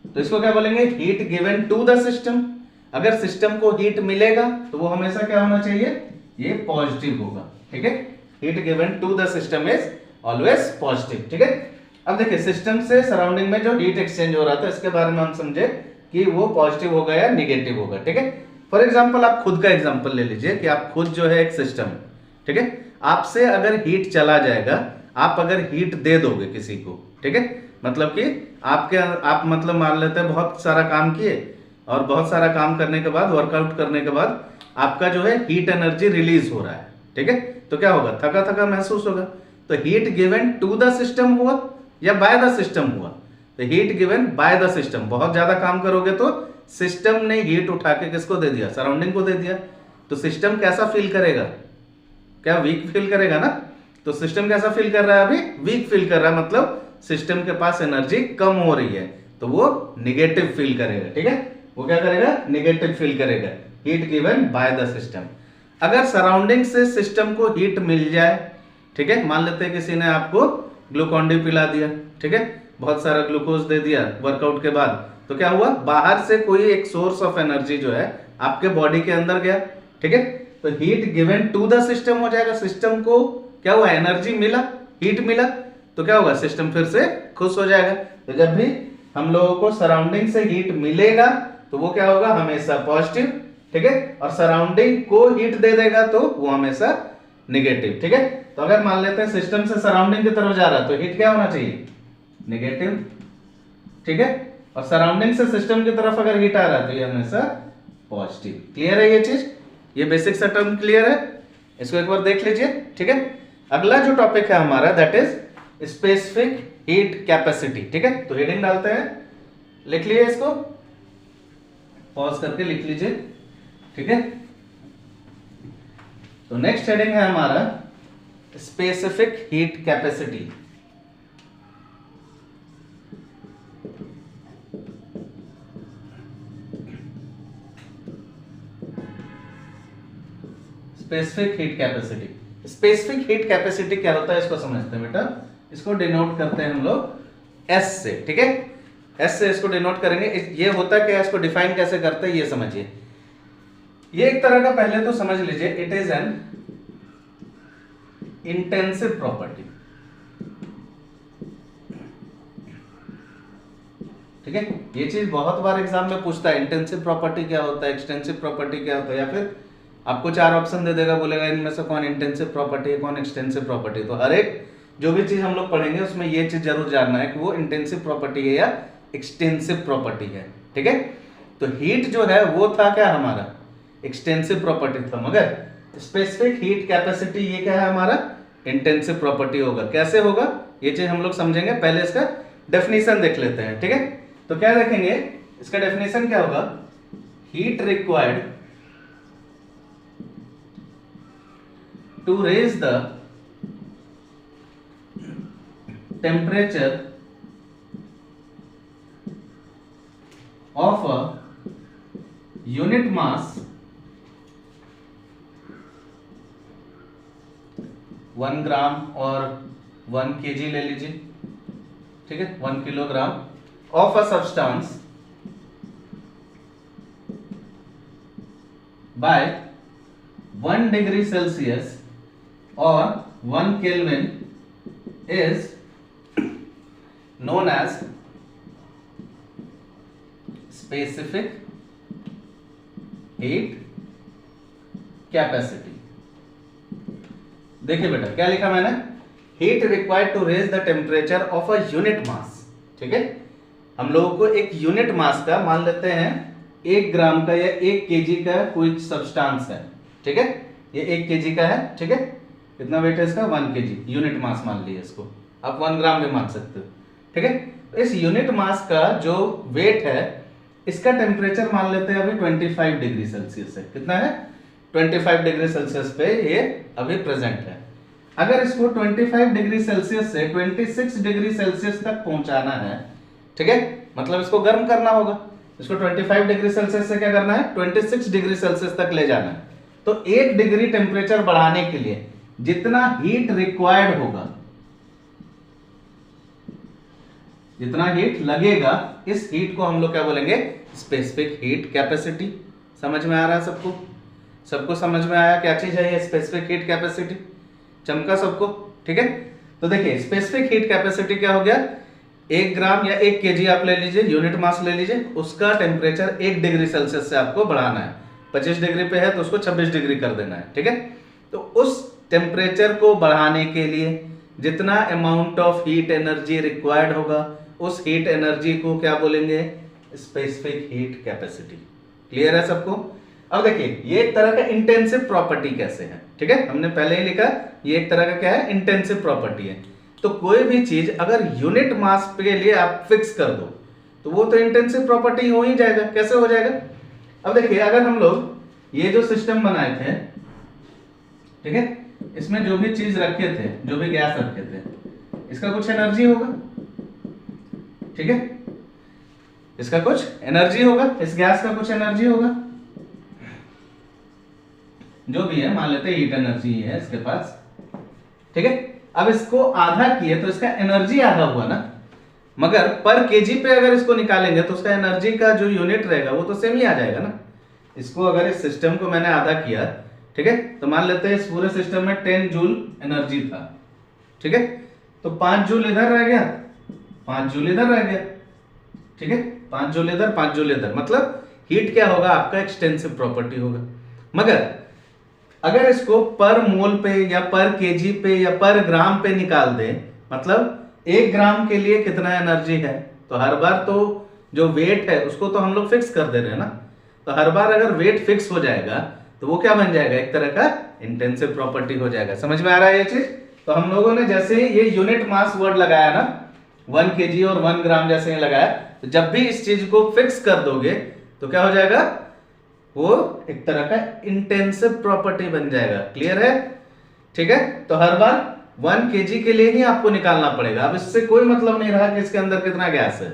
तो इसको क्या बोलेंगे? Heat given to the system. अगर सिस्टम को हीट मिलेगा तो वो हमेशा क्या होना चाहिए? ये पॉजिटिव होगा। ठीक है, heat given to the system is always positive. ठीक है, अब देखिए सिस्टम से सराउंडिंग में जो हीट एक्सचेंज हो रहा था इसके बारे में हम समझे कि वो पॉजिटिव होगा या निगेटिव होगा। ठीक है, फॉर एग्जाम्पल आप खुद का एग्जाम्पल ले लीजिए कि आप खुद जो है एक सिस्टम, ठीक है, आपसे अगर हीट चला जाएगा, आप अगर हीट दे दोगे किसी को, ठीक है, मतलब कि आप मतलब मान लेते हैं बहुत सारा काम किए और बहुत सारा काम करने के बाद, वर्कआउट करने के बाद आपका जो है हीट एनर्जी रिलीज हो रहा है। ठीक है, तो क्या होगा? थका थका महसूस होगा। तो heat given to the system हुआ या बाय द सिस्टम हुआ? तो heat given by the system. बहुत ज्यादा काम करोगे तो सिस्टम ने हीट उठा के किसको दे दिया? सराउंडिंग को दे दिया। तो सिस्टम कैसा फील करेगा? क्या वीक फील करेगा ना? तो सिस्टम कैसा फील कर रहा है? अभी वीक फील कर रहा है, मतलब सिस्टम के पास एनर्जी कम हो रही है, तो वो निगेटिव फील करेगा। ठीक है, वो क्या करेगा? निगेटिव फील करेगा। Heat given by the system. अगर सराउंडिंग से सिस्टम को हीट मिल जाए, ठीक है, मान लेते हैं किसी ने आपको ग्लूकोन डी पिला दिया, ठीक है, बहुत सारा ग्लूकोज दे दिया वर्कआउट के बाद, तो क्या हुआ? बाहर से कोई एक सोर्स ऑफ एनर्जी जो है आपके बॉडी के अंदर गया। ठीक है, तो heat given to the system हो जाएगा। सिस्टम को क्या हुआ? एनर्जी मिला, हीट मिला, तो क्या होगा, सिस्टम फिर से खुश हो जाएगा। तो जब भी हम लोगों को सराउंडिंग से हीट मिलेगा तो वो क्या होगा, हमेशा पॉजिटिव, ठीक है, और सराउंडिंग को हीट दे देगा तो वो हमेशा नेगेटिव, ठीक है। तो अगर मान लेते हैं सिस्टम से सराउंडिंग की तरफ जा रहा है तो हीट क्या होना चाहिए, नेगेटिव, ठीक है, और सराउंडिंग से सिस्टम की तरफ अगर हीट आ रहा है तो ये हमेशा पॉजिटिव। क्लियर है ये चीज, ये बेसिक सा टर्म क्लियर है, इसको एक बार देख लीजिए, ठीक है। अगला जो टॉपिक है हमारा that is specific heat capacity, ठीक है। तो हेडिंग डालते हैं, लिख लीजिए इसको, पॉज करके लिख लीजिए, ठीक है। तो नेक्स्ट हेडिंग है हमारा specific heat capacity. Specific heat capacity, specific heat capacity क्या होता है इसको समझते हैं बेटा। इसको डिनोट करते हैं हम लोग एस से, ठीक है, एस से इसको डिनोट करेंगे। ये होता क्या है, इसको डिफाइन कैसे करते हैं ये समझिए। ये एक तरह का पहले तो समझ लीजिए, it is an intensive property, ठीक है। ये चीज बहुत बार एग्जाम में पूछता है, इंटेंसिव प्रॉपर्टी क्या होता है, एक्सटेंसिव प्रॉपर्टी क्या होता है, या फिर आपको 4 ऑप्शन दे देगा, बोलेगा इनमें से कौन इंटेंसिव प्रॉपर्टी है, कौन एक्सटेंसिव प्रॉपर्टी। तो हर एक जो भी चीज हम लोग पढ़ेंगे उसमें ये चीज जरूर जानना है कि वो इंटेंसिव प्रॉपर्टी है या एक्सटेंसिव प्रॉपर्टी है, ठीक है। तो हीट जो है वो था क्या हमारा, एक्सटेंसिव प्रॉपर्टी था, मगर स्पेसिफिक हीट कैपेसिटी ये क्या है हमारा, इंटेंसिव प्रॉपर्टी होगा। कैसे होगा ये चीज हम लोग समझेंगे, पहले इसका डेफिनेशन देख लेते हैं, ठीक है। तो क्या देखेंगे, इसका डेफिनेशन क्या होगा, heat required to raise the temperature of a unit mass 1 ग्राम और 1 kg ले लीजिए, ठीक है, 1 kilogram of a substance by 1 degree Celsius or 1 Kelvin is known as specific heat capacity। देखिए बेटा क्या लिखा मैंने, heat required to raise the temperature of a unit mass, ठीक है। हम लोगों को एक यूनिट मास का मान लेते हैं 1 ग्राम का या 1 केजी का कोई सब्सटेंस है, ठीक है, ये 1 केजी का है, ठीक है। कितना वेट है इसका, 1 केजी, यूनिट मास मान लिया इसको, आप 1 ग्राम भी मान सकते हो, ठीक है। तो इस यूनिट मास का जो वेट है इसका टेम्परेचर मान लेते हैं अभी 25 डिग्री सेल्सियस है। कितना है, 25 डिग्री सेल्सियस पे ये अभी प्रेजेंट है। अगर इसको 25 डिग्री सेल्सियस से 26 डिग्री सेल्सियस तक पहुंचाना है, ठीक है, मतलब इसको गर्म करना होगा, इसको 25 डिग्री सेल्सियस से क्या करना है, 26 डिग्री सेल्सियस तक ले जाना है। तो 1 डिग्री टेम्परेचर बढ़ाने के लिए जितना हीट रिक्वायर्ड होगा, जितना हीट लगेगा, इस हीट को हम लोग क्या बोलेंगे, स्पेसिफिक हीट कैपेसिटी। समझ में आ रहा है सबको, सबको समझ में आया क्या चीज है ये स्पेसिफिक हीट कैपेसिटी, चमका सबको, ठीक है। तो देखिए स्पेसिफिक हीट कैपेसिटी क्या हो गया, 1 ग्राम या 1 केजी आप ले लीजिए, यूनिट मास ले लीजिए, उसका टेम्परेचर 1 डिग्री सेल्सियस से आपको बढ़ाना है। 25 डिग्री पे है तो उसको 26 डिग्री कर देना है, ठीक है। तो उस टेम्परेचर को बढ़ाने के लिए जितना amount of heat energy required होगा, उस हीट एनर्जी को क्या बोलेंगे, स्पेसिफिक हीट कैपेसिटी। क्लियर है सबको। अब देखिए ये एक तरह का इंटेंसिव प्रॉपर्टी कैसे है, ठीक है, हमने पहले ही लिखा, ये एक तरह का क्या है, इंटेंसिव प्रॉपर्टी है। तो कोई भी चीज अगर यूनिट मास के लिए आप फिक्स कर दो तो वो तो इंटेंसिव प्रॉपर्टी हो ही जाएगा। कैसे हो जाएगा, अब देखिए अगर हम लोग ये जो सिस्टम बनाए थे, ठीक है, इसमें जो भी चीज रखे थे, जो भी गैस रखे थे, इसका कुछ एनर्जी होगा, ठीक है, इसका कुछ एनर्जी होगा, इस गैस का कुछ एनर्जी होगा, जो भी है, मान लेते हैं हीट एनर्जी है इसके पास, ठीक है। अब इसको आधा किए तो इसका एनर्जी आधा हुआ ना, मगर पर केजी पे अगर इसको निकालेंगे तो उसका एनर्जी का जो यूनिट रहेगा वो तो सेम ही आ जाएगा ना। इसको अगर इस सिस्टम को मैंने आधा किया, ठीक है, तो मान लेते हैं इस पूरे सिस्टम में 10 जूल एनर्जी था, ठीक है, तो 5 जूल इधर रह गया, 5 जूल इधर रह गया, ठीक है, 5 जूल इधर, 5 जूल इधर, मतलब हीट क्या होगा आपका एक्सटेंसिव प्रॉपर्टी होगा। मगर अगर इसको पर मोल पे या पर केजी पे या पर ग्राम पे निकाल दे, मतलब 1 ग्राम के लिए कितना एनर्जी है, तो हर बार तो जो वेट है उसको तो हम लोग फिक्स कर दे रहे हैं ना, तो हर बार अगर वेट फिक्स हो जाएगा तो वो क्या बन जाएगा, एक तरह का इंटेंसिव प्रॉपर्टी हो जाएगा। समझ में आ रहा है ये चीज? तो हम लोगों ने जैसे ही ये यूनिट मास वर्ड लगाया ना, 1 केजी और 1 ग्राम जैसे ही लगाया, तो जब भी इस चीज को फिक्स कर दोगे तो क्या हो जाएगा, वो एक तरह का इंटेंसिव प्रॉपर्टी बन जाएगा। क्लियर है? ठीक है, तो हर बार 1 केजी के लिए ही आपको निकालना पड़ेगा। अब इससे कोई मतलब नहीं रहा कि इसके अंदर कितना गैस है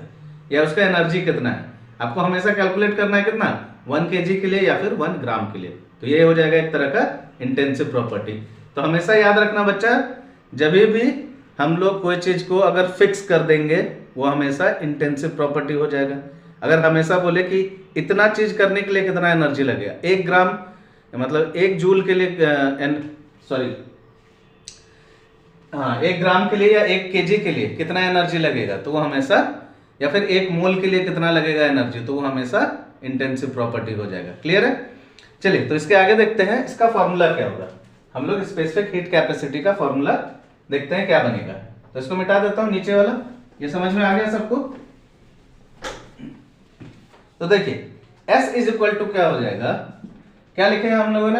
या उसका एनर्जी कितना है, आपको हमेशा कैलकुलेट करना है कितना, 1 केजी के लिए या फिर 1 ग्राम के लिए। तो ये हो जाएगा एक तरह का इंटेंसिव प्रॉपर्टी। तो हमेशा याद रखना बच्चा, जब भी हम लोग कोई चीज को अगर फिक्स कर देंगे वो हमेशा इंटेंसिव प्रॉपर्टी हो जाएगा। अगर हमेशा बोले कि इतना चीज करने के लिए कितना एनर्जी लगेगा, 1 ग्राम मतलब 1 जूल के लिए, सॉरी हाँ 1 ग्राम के लिए या 1 केजी के लिए कितना एनर्जी लगेगा, तो वो हमेशा, या फिर 1 मोल के लिए कितना लगेगा एनर्जी, तो वो हमेशा इंटेंसिव प्रॉपर्टी हो जाएगा। क्लियर है? चलिए तो इसके आगे देखते हैं इसका फॉर्मूला क्या होगा। हम लोग स्पेसिफिक हीट कैपेसिटी का फॉर्मूला देखते हैं क्या बनेगा। तो इसको मिटा देता हूं नीचे वाला, ये समझ में आ गया सबको? तो देखिए S इज इक्वल टू क्या हो जाएगा, क्या लिखे हम लोगों ने,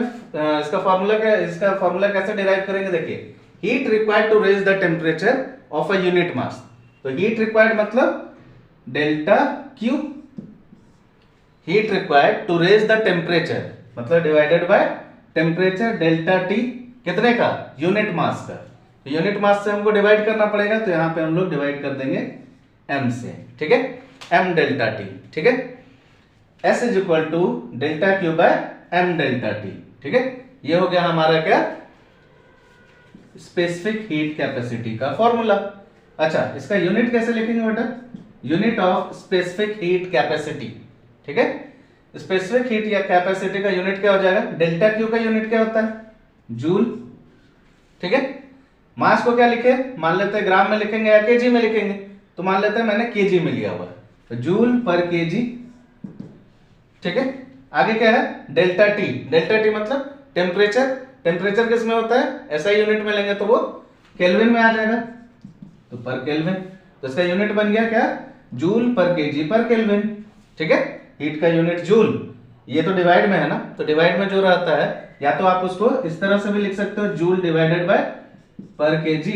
इसका फॉर्मूला क्या, इसका फॉर्मूला कैसे डिराइव करेंगे, देखिए heat required to raise the temperature of a unit mass. तो हीट रिक्वायर्ड मतलब delta Q, heat required to raise the temperature मतलब divided by temperature delta T, कितने का, यूनिट मास का। तो यूनिट मास से हमको डिवाइड करना पड़ेगा, तो यहां पे हम लोग डिवाइड कर देंगे m से, ठीक है, m डेल्टा टी, ठीक है। S is equal to delta Q by m delta T, ठीक है। ये हो गया हमारा क्या, स्पेसिफिक हीट कैपेसिटी का फॉर्मूला। अच्छा इसका यूनिट कैसे लिखेंगे बेटा, unit of specific heat capacity, ठीक है। स्पेसिफिक हीट या कैपेसिटी का यूनिट क्या हो जाएगा, डेल्टा क्यू का यूनिट क्या होता है, जूल, ठीक है। मास को क्या लिखे, मान लेते हैं ग्राम में लिखेंगे या केजी में लिखेंगे, तो मान लेते हैं मैंने केजी में लिया हुआ है, तो जूल पर केजी, ठीक है। आगे क्या है, डेल्टा टी, डेल्टा टी मतलब टेम्परेचर, टेम्परेचर किस में होता है, ऐसा यूनिट में लेंगे तो वो केल्विन में आ जाएगा, तो पर केल्विन, तो इसका यूनिट बन गया क्या, जूल पर केजी पर केल्विन, ठीक है। हीट का यूनिट जूल, ये तो डिवाइड में है ना, तो डिवाइड में जो रहता है, या तो आप उसको इस तरह से भी लिख सकते हो, जूल डिवाइडेड बाय पर केजी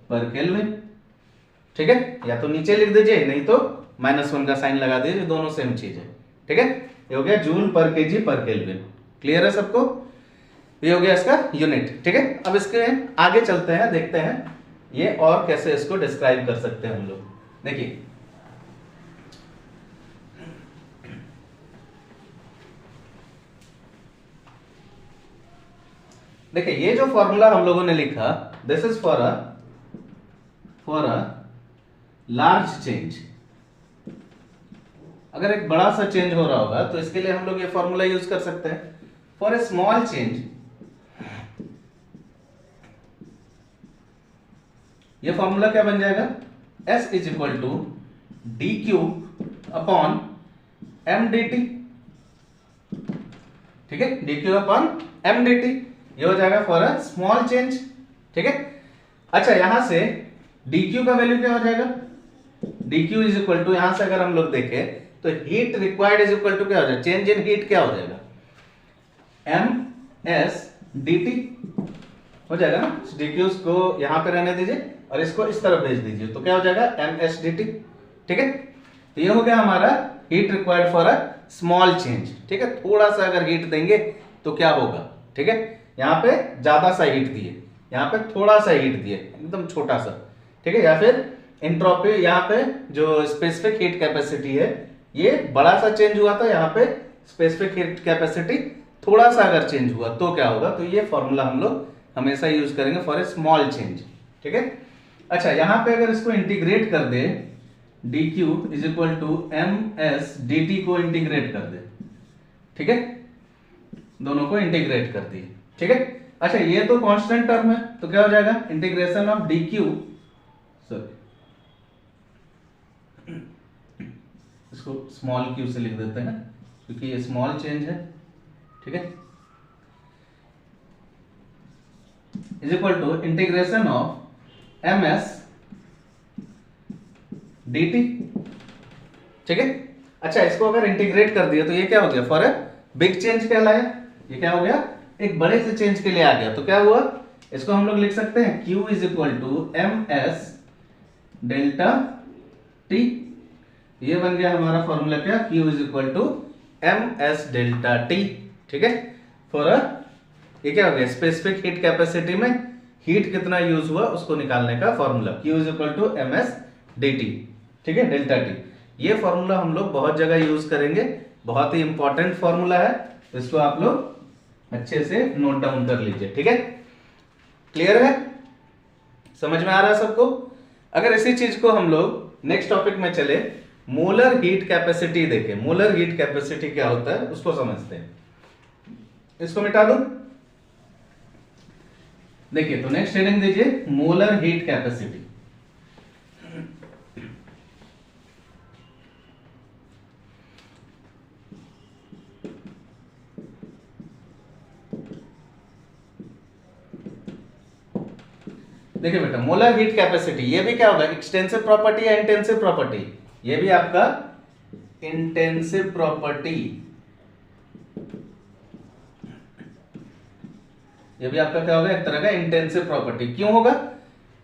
पर केल्विन, ठीक है। या तो नीचे लिख दीजिए, नहीं तो -1 का साइन लगा दीजिए, दोनों सेम चीज है, ठीक है। ये हो गया जूल पर केजी पर केल्विन। क्लियर है सबको? ये हो गया इसका यूनिट, ठीक है। अब इसके आगे चलते हैं, देखते हैं ये और कैसे इसको डिस्क्राइब कर सकते हैं हम लोग। देखिए देखिए ये जो फॉर्मूला हम लोगों ने लिखा, this is for a large change. अगर एक बड़ा सा चेंज हो रहा होगा तो इसके लिए हम लोग ये फॉर्मूला यूज कर सकते हैं। फॉर ए स्मॉल चेंज, ये फॉर्मूला क्या बन जाएगा, S is equal to D cube upon M D T, ठीक है, D cube upon M D T, ये हो जाएगा फॉर अ स्मॉल चेंज, ठीक है। अच्छा यहां से dq का वैल्यू क्या हो जाएगा, dq इज इक्वल टू, यहां से अगर हम लोग देखें तो heat required is equal to क्या हो जाएगा, चेंज इन हीट क्या हो जाएगा, ms dt हो जाएगा ना। dq को यहां पे रहने दीजिए और इसको इस तरफ भेज दीजिए, तो क्या हो जाएगा ms dt, ठीक है। तो ये हो गया हमारा heat required for a small change, ठीक है। थोड़ा सा अगर हीट देंगे तो क्या होगा, ठीक है। यहाँ पे ज्यादा सा हीट दिए, यहाँ पे थोड़ा सा हीट दिए, एकदम छोटा सा, ठीक है। या फिर एंट्रोपी, यहाँ पे जो स्पेसिफिक हीट कैपेसिटी है ये बड़ा सा चेंज हुआ था, यहाँ पे स्पेसिफिक हीट कैपेसिटी थोड़ा सा अगर चेंज हुआ तो क्या होगा, तो ये फॉर्मूला हम लोग हमेशा यूज करेंगे फॉर ए स्मॉल चेंज, ठीक है। अच्छा यहाँ पे अगर इसको इंटीग्रेट कर दे, dq is equal to ms dt को इंटीग्रेट कर दे, ठीक है, दोनों को इंटीग्रेट कर दिए, ठीक है। अच्छा ये तो कांस्टेंट टर्म है, तो क्या हो जाएगा, इंटीग्रेशन ऑफ dq सॉरी, इसको स्मॉल क्यू से लिख देते हैं क्योंकि ये स्मॉल चेंज है, ठीक है। Is equal to integration of M S D T, ठीक है। अच्छा, इसको अगर इंटीग्रेट कर दिया तो ये क्या हो गया, फॉर ए बिग चेंज कहलाया। ये क्या हो गया, एक बड़े से चेंज के लिए आ गया। तो क्या हुआ, इसको हम लोग लिख सकते हैं Q is equal to M S delta T. ये बन गया हमारा फॉर्मूला क्या, Q is equal to M S delta T, ठीक है। फॉर ये क्या हो गया, स्पेसिफिक हीट कैपेसिटी में हीट कितना यूज हुआ उसको निकालने का formula, Q is equal to M S D T, ठीक है, डेल्टा टी। ये फॉर्मूला हम लोग बहुत जगह यूज करेंगे, बहुत ही इंपॉर्टेंट फॉर्मूला है, तो इसको आप लोग अच्छे से नोट डाउन कर लीजिए, ठीक है। क्लियर है, समझ में आ रहा है सबको। अगर इसी चीज को हम लोग नेक्स्ट टॉपिक में चले, मोलर हीट कैपेसिटी देखें, मोलर हीट कैपेसिटी क्या होता है उसको समझते हैं। इसको मिटा दो, देखिए, तो नेक्स्ट हेडिंग दीजिए मोलर हीट कैपेसिटी। देखिए बेटा, मोलर हीट कैपेसिटी ये भी क्या होगा, एक्सटेंसिव प्रॉपर्टी या इंटेंसिव प्रॉपर्टी, ये भी आपका इंटेंसिव प्रॉपर्टी, ये भी आपका क्या होगा, एक तरह का इंटेंसिव प्रॉपर्टी। क्यों होगा,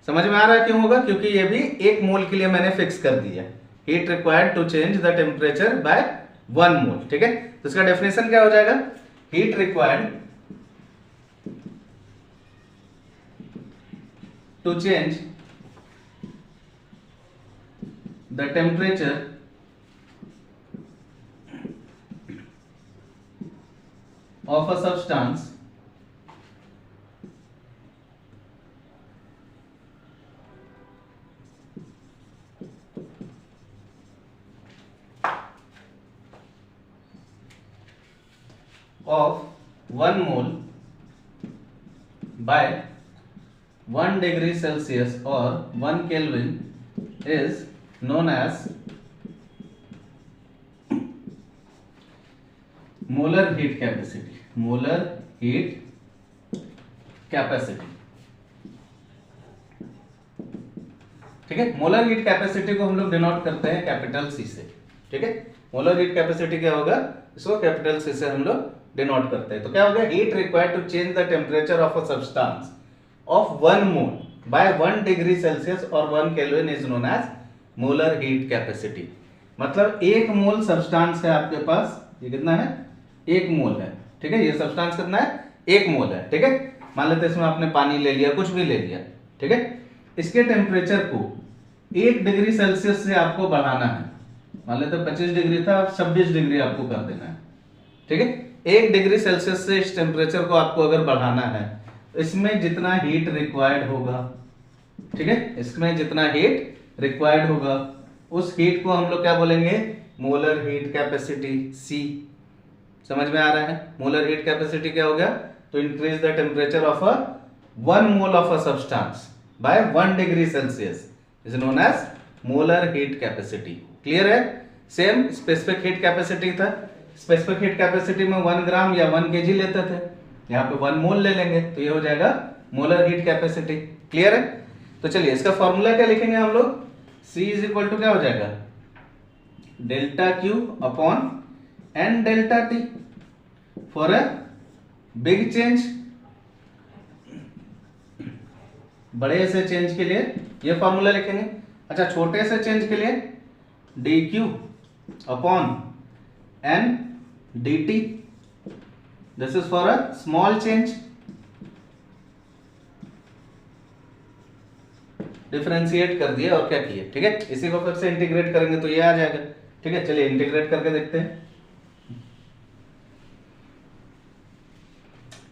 समझ में आ रहा है क्यों होगा, क्योंकि ये भी एक मोल के लिए मैंने फिक्स कर दिया, heat required to change the temperature by 1 mole, ठीक है। तो इसका डेफिनेशन क्या हो जाएगा, heat required to change the temperature of a substance of 1 mole by 1 degree Celsius or 1 Kelvin is known as molar heat capacity, molar heat capacity, ठीक है। Molar heat capacity को हम लोग डिनोट करते हैं कैपिटल सी से, ठीक है। मोलर हीट कैपेसिटी क्या होगा, इसको कैपिटल सी से हम लोग डिनोट करते हैं। तो क्या होगा, heat required to change the temperature of a substance of 1 mole by 1 degree Celsius or 1 Kelvin is known as molar heat capacity। मतलब 1 मोल सब्सटेंस है आपके पास, ये कितना है, 1 मोल है, ठीक है। ये सब्सटेंस कितना है, 1 मोल है, ठीक है। मान लेते हैं इसमें आपने पानी ले लिया, कुछ भी ले लिया, ठीक है। इसके टेम्परेचर को 1 डिग्री सेल्सियस से आपको बढ़ाना है, मान लेते 25 डिग्री था, 26 डिग्री आपको कर देना है, ठीक है। 1 डिग्री सेल्सियस से इस टेम्परेचर को आपको अगर बढ़ाना है, इसमें जितना हीट रिक्वायर्ड होगा, ठीक है, इसमें जितना हीट रिक्वायर्ड होगा उस हीट को हम लोग क्या बोलेंगे, मोलर हीट कैपेसिटी, सी। समझ में आ रहा है, मोलर हीट कैपेसिटी क्या हो गया, तो increase the temperature of a 1 mole of a substance by 1 degree Celsius is known as molar heat capacity. Clear है। सेम स्पेसिफिक हीट कैपेसिटी था, स्पेसिफिक हीट कैपेसिटी में 1 ग्राम या 1 kg लेते थे, यहाँ पे 1 मोल ले लेंगे तो ये हो जाएगा मोलर हीट कैपेसिटी। क्लियर है। तो चलिए इसका फॉर्मूला क्या लिखेंगे हम लोग, C इज इक्वल टू क्या हो जाएगा, delta Q upon N delta T for a big change, बड़े से चेंज के लिए ये फॉर्मूला लिखेंगे। अच्छा, छोटे से चेंज के लिए dQ upon N dt, this is for a small change. Differentiate कर दिए और क्या किए, ठीक है। इसी को फिर से इंटीग्रेट करेंगे तो ये आ जाएगा, ठीक है। चलिए इंटीग्रेट करके देखते हैं।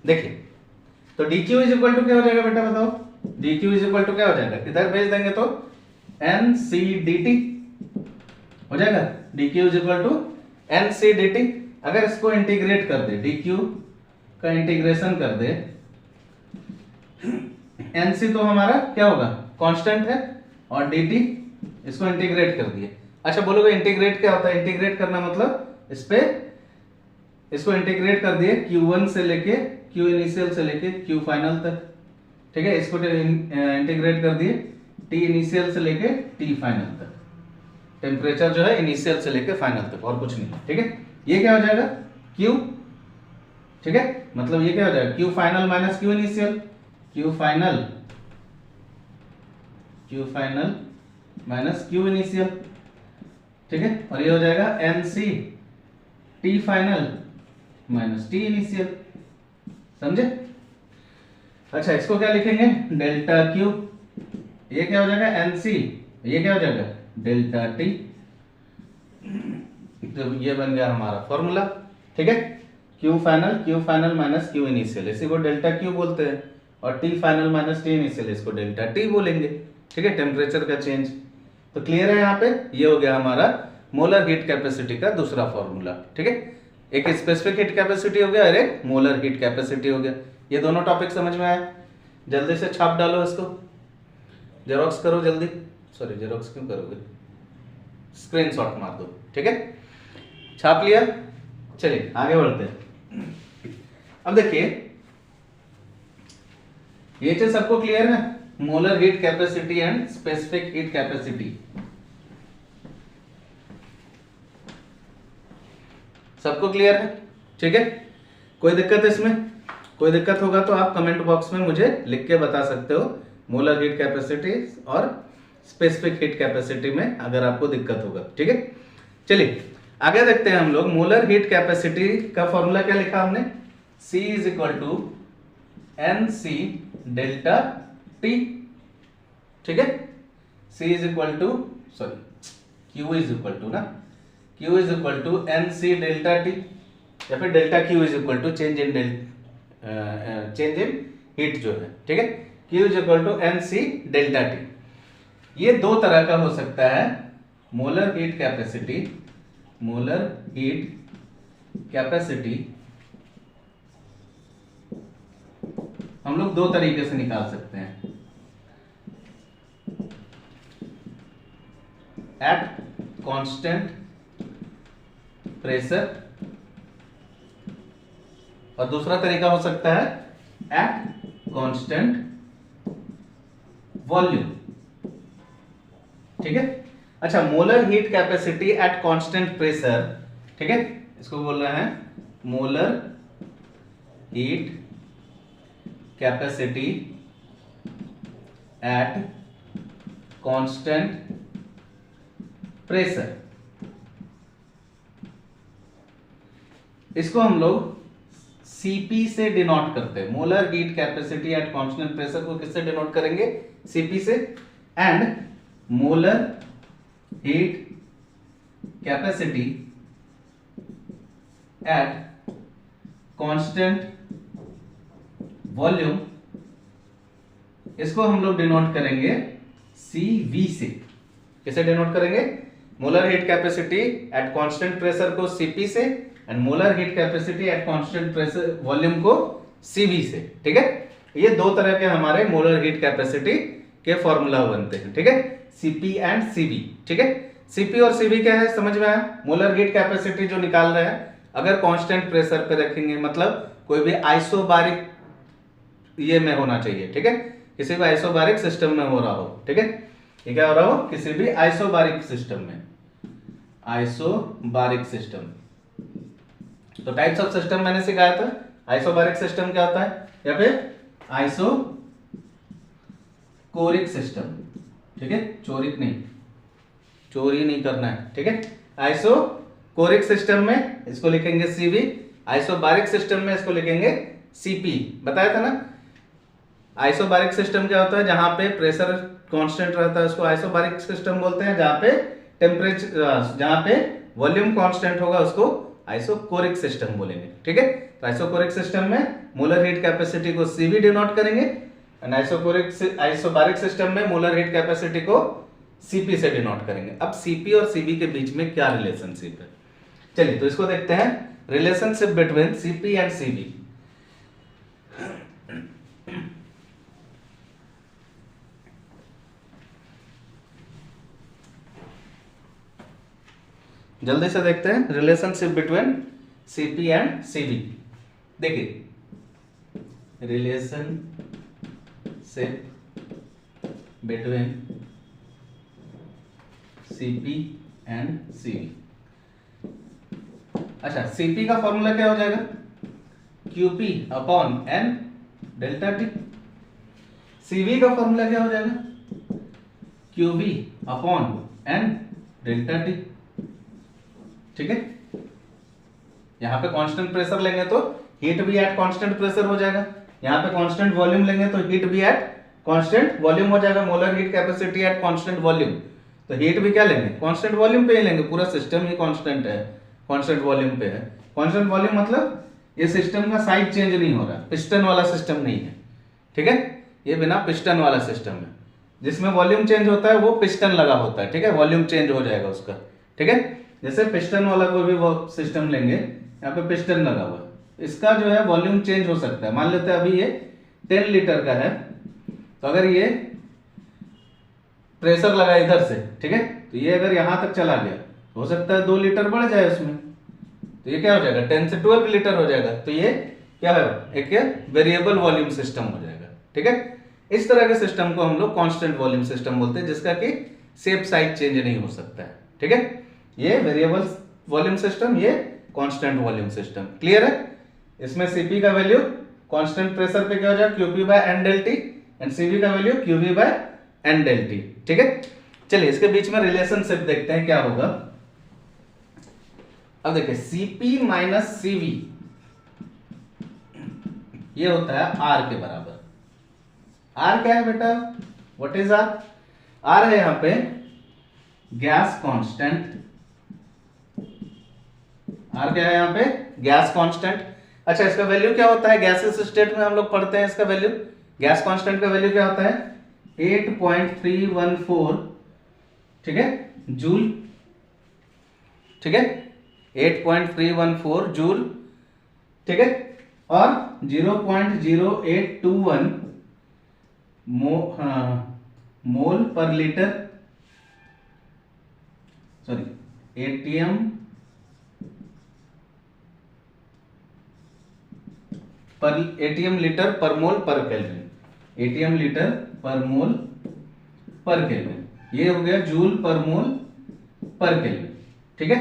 देखिए तो dq इज इक्वल टू क्या हो जाएगा बेटा, बताओ। dq इज इक्वल टू क्या हो जाएगा, इधर भेज देंगे तो nc dt हो जाएगा। dq is equal to nc dt। अगर इसको इंटीग्रेट कर दे, dq का इंटीग्रेशन कर दे, nc तो हमारा क्या होगा, कांस्टेंट है, और dt इसको इंटीग्रेट कर दिए। अच्छा बोलोगे इंटीग्रेट क्या होता है? इंटीग्रेट करना मतलब इस पे इसको इंटीग्रेट कर दिए Q1 से लेके Q इनिशियल से लेके Q फाइनल तक, ठीक है। इसको इंटीग्रेट कर दिए T इनिशियल से लेके T फाइनल तक, टेम्परेचर जो है इनिशियल से लेके फाइनल तक, और कुछ नहीं, ठीक है। ये क्या हो जाएगा? Q, ठीक है, मतलब ये क्या हो जाएगा? Q final minus Q initial, Q final minus Q initial, ठीक है। और ये हो जाएगा NC T final minus T initial, समझे? अच्छा इसको क्या लिखेंगे? डेल्टा Q, ये क्या हो जाएगा? NC, ये क्या हो जाएगा? Delta T। तो ये बन गया हमारा फॉर्मूला, ठीक है। Q final minus Q initial, इसी को डेल्टा Q बोलते हैं, और T final minus T initial इसको डेल्टा T बोलेंगे, ठीक है, टेम्परेचर का चेंज। तो क्लियर है यहाँ पे? ये हो गया हमारा मोलर हीट कैपेसिटी का दूसरा फॉर्मूला, ठीक है। एक स्पेसिफिक हीट कैपेसिटी हो गया और एक मोलर हीट कैपेसिटी हो गया। ये दोनों टॉपिक समझ में आए? जल्दी से छाप डालो इसको, जेरोक्स करो जल्दी। सॉरी जेरोक्स क्यों करोगे, स्क्रीनशॉट मार दो, ठीक है। छाप लिया? चलिए आगे बढ़ते हैं। अब देखिए ये चीज सबको क्लियर है? Molar heat capacity and specific heat capacity सबको क्लियर है? ठीक है, कोई दिक्कत है इसमें? कोई दिक्कत होगा तो आप कमेंट बॉक्स में मुझे लिख के बता सकते हो, मोलर हीट कैपेसिटी और स्पेसिफिक हीट कैपेसिटी में अगर आपको दिक्कत होगा, ठीक है। चलिए आगे देखते हैं हम लोग। मोलर हीट कैपेसिटी का फॉर्मूला क्या लिखा हमने? C is equal to NC delta T, ठीक है। C is equal to Q is equal to ना, Q is equal to NC delta T, या फिर delta Q is equal to change in heat जो है, ठीक है। Q is equal to NC delta T। ये दो तरह का हो सकता है molar heat capacity. Molar heat capacity हम लोग दो तरीके से निकाल सकते हैं, एट कांस्टेंट प्रेशर, और दूसरा तरीका हो सकता है एट कांस्टेंट वॉल्यूम, ठीक है। अच्छा molar heat capacity at constant pressure, ठीक है, इसको बोल रहे हैं molar heat capacity at constant pressure. इसको हम लोग Cp से डिनोट करते हैं। Molar heat capacity at constant pressure को किससे डिनोट करेंगे? Cp से। And molar heat capacity at constant volume, इसको हम लोग डिनोट करेंगे Cv से। किसे डिनोट करेंगे? Molar heat capacity at constant pressure को Cp से, and molar heat capacity at constant pressure volume को Cv से, ठीक है। ये दो तरह के हमारे मोलर हीट कैपेसिटी के फॉर्मूला बनते हैं, ठीक है, Cp एंड Cv, ठीक है। Cp और Cv क्या है समझ में आया? मोलर हीट कैपेसिटी जो निकाल रहे हैं अगर कांस्टेंट प्रेशर पे रखेंगे, मतलब कोई भी आइसोबारिक ये में होना चाहिए, ठीक है, किसी भी आइसोबारिक सिस्टम में हो रहा हो, ठीक है। ये क्या हो रहा हो? किसी भी आइसोबारिक सिस्टम में, आइसोबारिक सिस्टम। तो टाइप्स ऑफ सिस्टम मैंने सिखाया था। आइसोबारिक सिस्टम क्या होता है, या फिर आइसोकोरिक सिस्टम, ठीक है, चोरिक नहीं, चोरी नहीं करना है, ठीक है। आइसोकोरिक सिस्टम में इसको लिखेंगे Cv, आइसोबारिक सिस्टम में इसको लिखेंगे Cp। बताया था ना, आइसोबारिक सिस्टम क्या होता है? जहां पे प्रेशर कांस्टेंट रहता है उसको आइसोबारिक सिस्टम बोलते हैं, जहां पे टेम्परेचर, जहां पे वॉल्यूम कांस्टेंट होगा उसको आइसोकोरिक सिस्टम बोलेंगे, ठीक है। तो आइसोकोरिक सिस्टम में मोलर हीट कैपेसिटी को Cv डिनोट करेंगे, एंड आइसोबारिक सिस्टम में मोलर हीट कैपेसिटी को Cp से डिनोट करेंगे। अब Cp और Cv के बीच में क्या रिलेशनशिप है? चलिए तो इसको देखते हैं, relationship between Cp and Cv। जल्दी से देखते हैं relationship between Cp and Cv। देखिए relationship between Cp and Cv। अच्छा, Cp का फॉर्मूला क्या हो जाएगा? Qp upon n delta T. Cv का फॉर्मूला क्या हो जाएगा? Qv upon n delta T. ठीक है, यहां पे कांस्टेंट प्रेशर लेंगे तो हीट भी एट कांस्टेंट प्रेशर हो जाएगा, यहां पे कांस्टेंट वॉल्यूम लेंगे तो हीट भी एट कांस्टेंट वॉल्यूम हो जाएगा। Molar heat capacity at constant volume, तो हीट भी क्या लेंगे? कांस्टेंट वॉल्यूम पे ही लेंगे, पूरा सिस्टम ही कांस्टेंट है, कांस्टेंट वॉल्यूम पे है। कांस्टेंट वॉल्यूम मतलब ये सिस्टम का साइज चेंज नहीं हो रहा, पिस्टन वाला सिस्टम नहीं है। ठीक है, ये बिना पिस्टन वाला सिस्टम है, जिसमें वॉल्यूम चेंज होता है वो पिस्टन लगा होता है। ठीक है, वॉल्यूम चेंज हो जाएगा उसका। ठीक है, जैसे पिस्टन वाला कोई भी वो सिस्टम लेंगे, यहाँ पे पिस्टन लगा हुआ है, इसका जो है वॉल्यूम चेंज हो सकता है। मान लेते हैं अभी ये 10 लीटर का है, तो अगर ये प्रेशर लगा इधर से, ठीक है, तो ये अगर यहां तक चला गया, हो सकता है 2 लीटर बढ़ जाए उसमें, तो ये क्या हो जाएगा? 10 से 12 लीटर हो जाएगा। तो ये क्या है? एक वेरिएबल वॉल्यूम सिस्टम हो जाएगा। ठीक है, इस तरह के सिस्टम को हम लोग कांस्टेंट वॉल्यूम सिस्टम बोलते हैं, जिसका कि शेप साइज चेंज नहीं हो सकता है। ठीक है, ये वेरिएबल वॉल्यूम सिस्टम, ये कांस्टेंट वॉल्यूम सिस्टम। क्लियर है? इसमें Cp का वैल्यू कांस्टेंट प्रेशर पे क्या हो जाएगा? Qp by n del T, and Cv का value Qv by n del T. ठीक है, चलिए इसके बीच में रिलेशनशिप देखते हैं क्या होगा। अब देखिए Cp माइनस Cv ये होता है R के बराबर। R क्या है बेटा? What is R? R है यहां पे गैस कांस्टेंट। R क्या है यहां पे? Gas constant. अच्छा, इसका वैल्यू क्या होता है? गैसेस स्टेट में हम लोग पढ़ते हैं इसका वैल्यू। गैस कांस्टेंट का वैल्यू क्या होता है? 8.314, ठीक है, जूल। ठीक है, 8.314 जूल। ठीक है, और 0.0821 मोल पर लीटर, सॉरी एटीएम लीटर पर मोल पर केल्विन। एटीएम लीटर पर मोल पर केल्विन, ये हो गया जूल पर मोल पर केल्विन। ठीक है,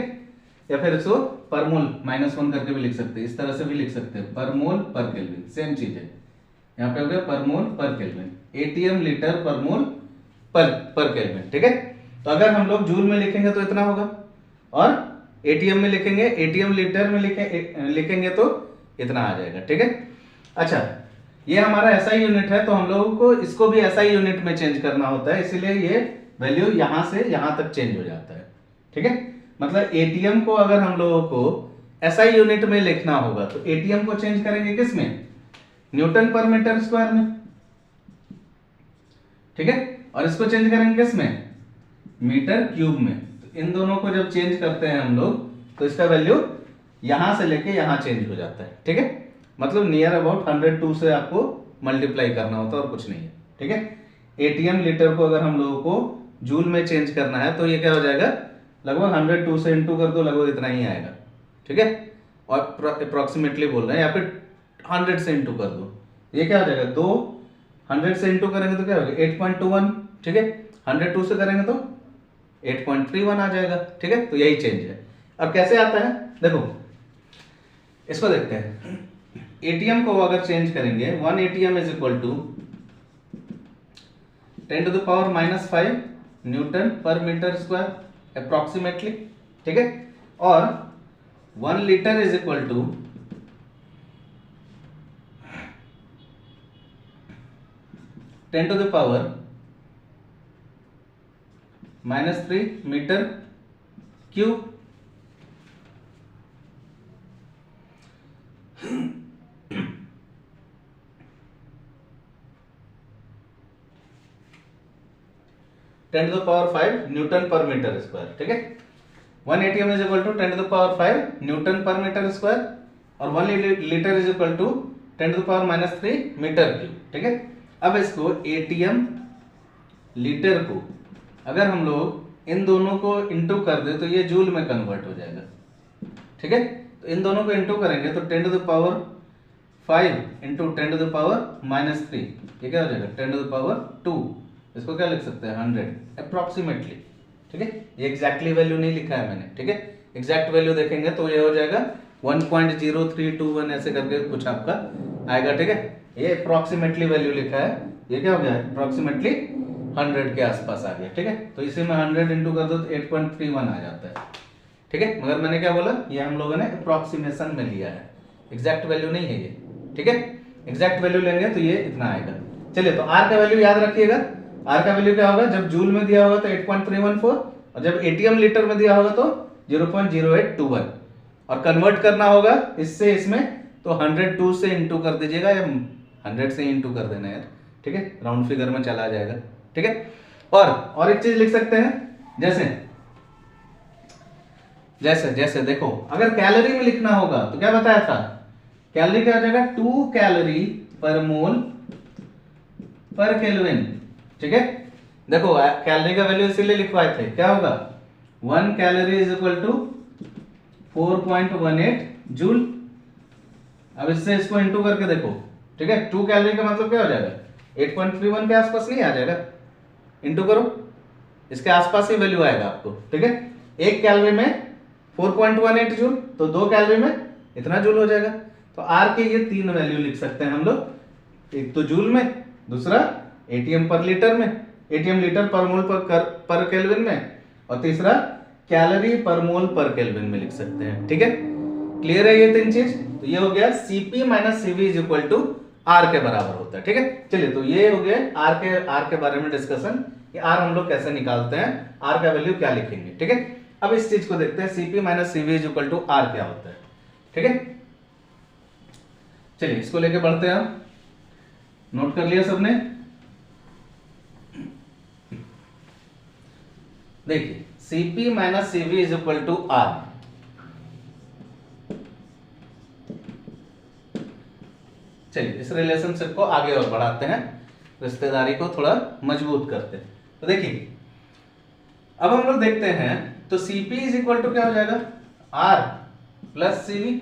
या फिर इसको पर मोल -1 करके भी लिख सकते हैं, इस तरह से भी लिख सकते हैं, पर मोल पर केल्विन, सेम चीज है। यहाँ पे हो गया पर मोल पर केल्विन, एटीएम लीटर पर मोल पर केल्विन। ठीक है, तो अगर हम लोग जूल में लिखेंगे तो इतना होगा, और एटीएम में लिखेंगे, एटीएम लीटर में लिखेंगे तो इतना आ जाएगा। ठीक है, अच्छा ये हमारा एसआई यूनिट है, तो हम लोगों को इसको भी एसआई यूनिट में चेंज करना होता है, इसीलिए ये वैल्यू यहां से यहां तक चेंज हो जाता है। ठीक है, मतलब एटीएम को अगर हम लोगों को एसआई यूनिट में लिखना होगा तो एटीएम को चेंज करेंगे किस में? न्यूटन पर मीटर स्क्वायर में। ठीक है, और इसको चेंज करेंगे किस में? मीटर क्यूब में। तो इन दोनों को जब चेंज करते हैं हम लोग तो इसका वैल्यू यहां से लेके यहां चेंज हो जाता है। ठीक है, मतलब नियर अबाउट 102 से आपको मल्टीप्लाई करना होता है और कुछ नहीं है। ठीक है, एटीएम लीटर को अगर हम लोगों को जूल में चेंज करना है तो ये क्या हो जाएगा? लगभग 102 से इंटू कर दो, लगभग इतना ही आएगा। ठीक है, और अप्रोक्सीमेटली बोल रहे हैं, या फिर 100 से इंटू कर दो, ये क्या हो जाएगा? 200 से इंटू करेंगे तो क्या होगा? 8.21। ठीक है, 102 से करेंगे तो 8.31 आ जाएगा। ठीक है, तो यही चेंज है। अब कैसे आता है देखो, इसको देखते हैं। एटीएम को अगर चेंज करेंगे, 1 ATM is equal to 10⁻⁻5 newton per metre square approximately. ठीक है, और 1 litre is equal to 10⁻³ metre cube. 10⁵ newton per metre square. ठीक है, 1 ATM is equal to 10⁵ newton per metre square, और 1 litre is equal to 10⁻³ metre cube. ठीक है, अब इसको एटीएम लीटर को अगर हम लोग इन दोनों को इंटू कर दे तो ये जूल में कन्वर्ट हो जाएगा। ठीक है, तो इन दोनों को इंटू करेंगे तो 10 to the power 5 into 10 to the power -3, ये क्या हो जाएगा 10 टू द पावर 2। इसको क्या लिख सकते हैं 100 अप्रोक्सीमेटली। ठीक है, ये एग्जैक्टली वैल्यू नहीं लिखा है मैंने। ठीक है, एग्जैक्ट वैल्यू देखेंगे तो ये हो जाएगा 1.0321 ऐसे करके कुछ आपका आएगा। ठीक है, ये अप्रोक्सीमेटली वैल्यू लिखा है, ये क्या हो गया अप्रोक्सीमेटली 100 के आसपास आ गया। ठीक है, तो इसी में 100 इंटू कर दो तो 8.31 आ जाता है। ठीक है, मगर मैंने क्या बोला, ये हम लोगों ने अप्रोक्सीमेशन में लिया है, एग्जैक्ट वैल्यू नहीं है ये। ठीक है, एग्जैक्ट वैल्यू लेंगे तो ये इतना आएगा। चलिए, तो आर का वैल्यू याद रखिएगा। आर का वैल्यू क्या होगा, जब जूल में दिया होगा तो 8.314 और जब एटीएम लीटर में दिया होगा तो 0.0821 और कन्वर्ट करना होगा इससे इसमें तो 102 से इंटू कर दीजिएगा या 100 से इंटू कर देना यार। ठीक है, राउंड फिगर में चला जाएगा। ठीक है, और एक चीज लिख सकते हैं, जैसे जैसे देखो, अगर कैलोरी में लिखना होगा तो क्या बताया था, कैलोरी क्या हो जाएगा 2 कैलोरी पर मोल पर केल्विन। ठीक है, देखो कैलोरी का वैल्यू इसीलिए लिखवाए थे, क्या होगा 1 calorie is equal to 4.18 joule. अब इससे इसको इंटू करके देखो। ठीक है, 2 कैलोरी का मतलब क्या हो जाएगा 8.31 के आसपास नहीं आ जाएगा, इंटू करो, इसके आसपास ही वैल्यू आएगा आपको। ठीक है, 1 कैलोरी में 4.18 जूल तो 2 कैलोरी में इतना जूल हो जाएगा। तो आर के ये 3 वैल्यू लिख सकते हैं हम लोग, एक तो जूल में, दूसरा एटीएम पर लीटर में, एटीएम लीटर पर मोल पर केल्विन में, और तीसरा कैलोरी पर मोल पर केल्विन में लिख सकते हैं। ठीक है, क्लियर है ये 3 चीज। तो ये हो गया Cp minus Cv is equal to R के बराबर होता है। ठीक है, चलिए, तो ये हो गया आर के बारे में डिस्कशन कि आर हम लोग कैसे निकालते हैं, आर का वैल्यू क्या लिखेंगे। ठीक है, अब इस चीज को देखते हैं, Cp minus Cv is equal to R क्या होता है। ठीक है, चलिए इसको लेके बढ़ते हैं। हम नोट कर लिया सबने, देखिए Cp minus Cv is equal to R. चलिए इस रिलेशनशिप को आगे और बढ़ाते हैं, रिश्तेदारी को थोड़ा मजबूत करते हैं। तो देखिए अब हम लोग देखते हैं, तो Cp इज इक्वल टू क्या हो जाएगा R प्लस Cv।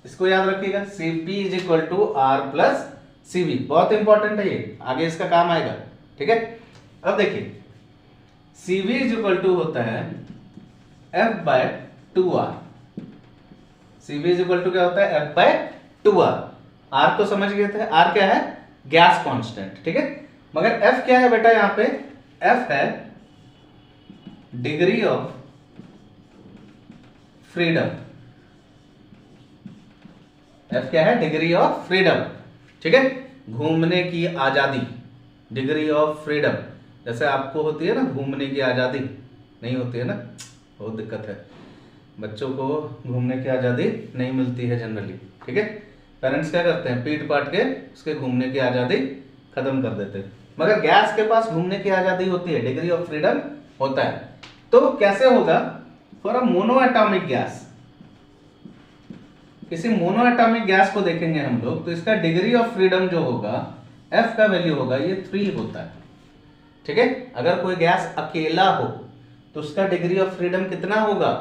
इसको याद रखिएगा, Cp is equal to R plus Cv, बहुत इंपॉर्टेंट है ये, आगे इसका काम आएगा। ठीक है, अब देखिए Cv इज इक्वल टू होता है F by 2R। Cv is equal to क्या होता है F बाय 2R। R तो समझ गए थे, R क्या है गैस कांस्टेंट। ठीक है, मगर F क्या है बेटा, यहां पे F है डिग्री ऑफ फ्रीडम। F क्या है डिग्री ऑफ फ्रीडम। ठीक है, घूमने की आजादी, डिग्री ऑफ फ्रीडम। जैसे आपको होती है ना घूमने की आजादी, नहीं होती है ना, बहुत दिक्कत है, बच्चों को घूमने की आजादी नहीं मिलती है जनरली। ठीक है, पेरेंट्स क्या करते हैं, पीट पाट के उसके घूमने की आजादी खत्म कर देते हैं, मगर गैस के पास घूमने की आजादी होती है, डिग्री ऑफ फ्रीडम होता है। तो कैसे होगा, for a mono atomic gas, किसी मोनो एटॉमिक गैस को देखेंगे हम लोग, तो इसका डिग्री ऑफ फ्रीडम जो होगा, F का वैल्यू होगा ये 3 होता है। ठीक है, अगर कोई गैस अकेला हो तो उसका डिग्री ऑफ फ्रीडम कितना होगा,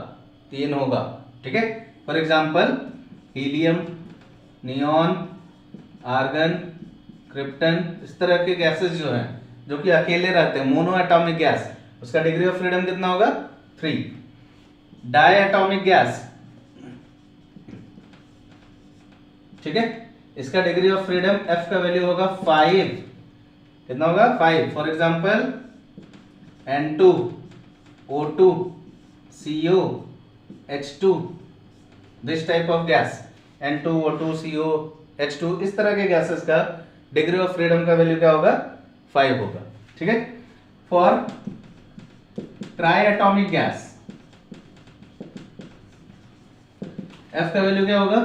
3 होगा। ठीक है, for example helium, neon, argon, krypton, इस तरह के गैसेस जो हैं जो कि अकेले रहते हैं, मोनो एटॉमिक गैस, उसका डिग्री ऑफ फ्रीडम कितना होगा 3। डाई एटॉमिक गैस, ठीक है, इसका डिग्री ऑफ फ्रीडम F का वैल्यू होगा 5। कितना होगा 5। For example N2, O2, CO, H2, this type of gas, N2, O2, CO, H2, इस तरह के गैसेस का डिग्री ऑफ फ्रीडम का वैल्यू क्या होगा 5 होगा। ठीक है, for try atomic gas F का वैल्यू क्या होगा,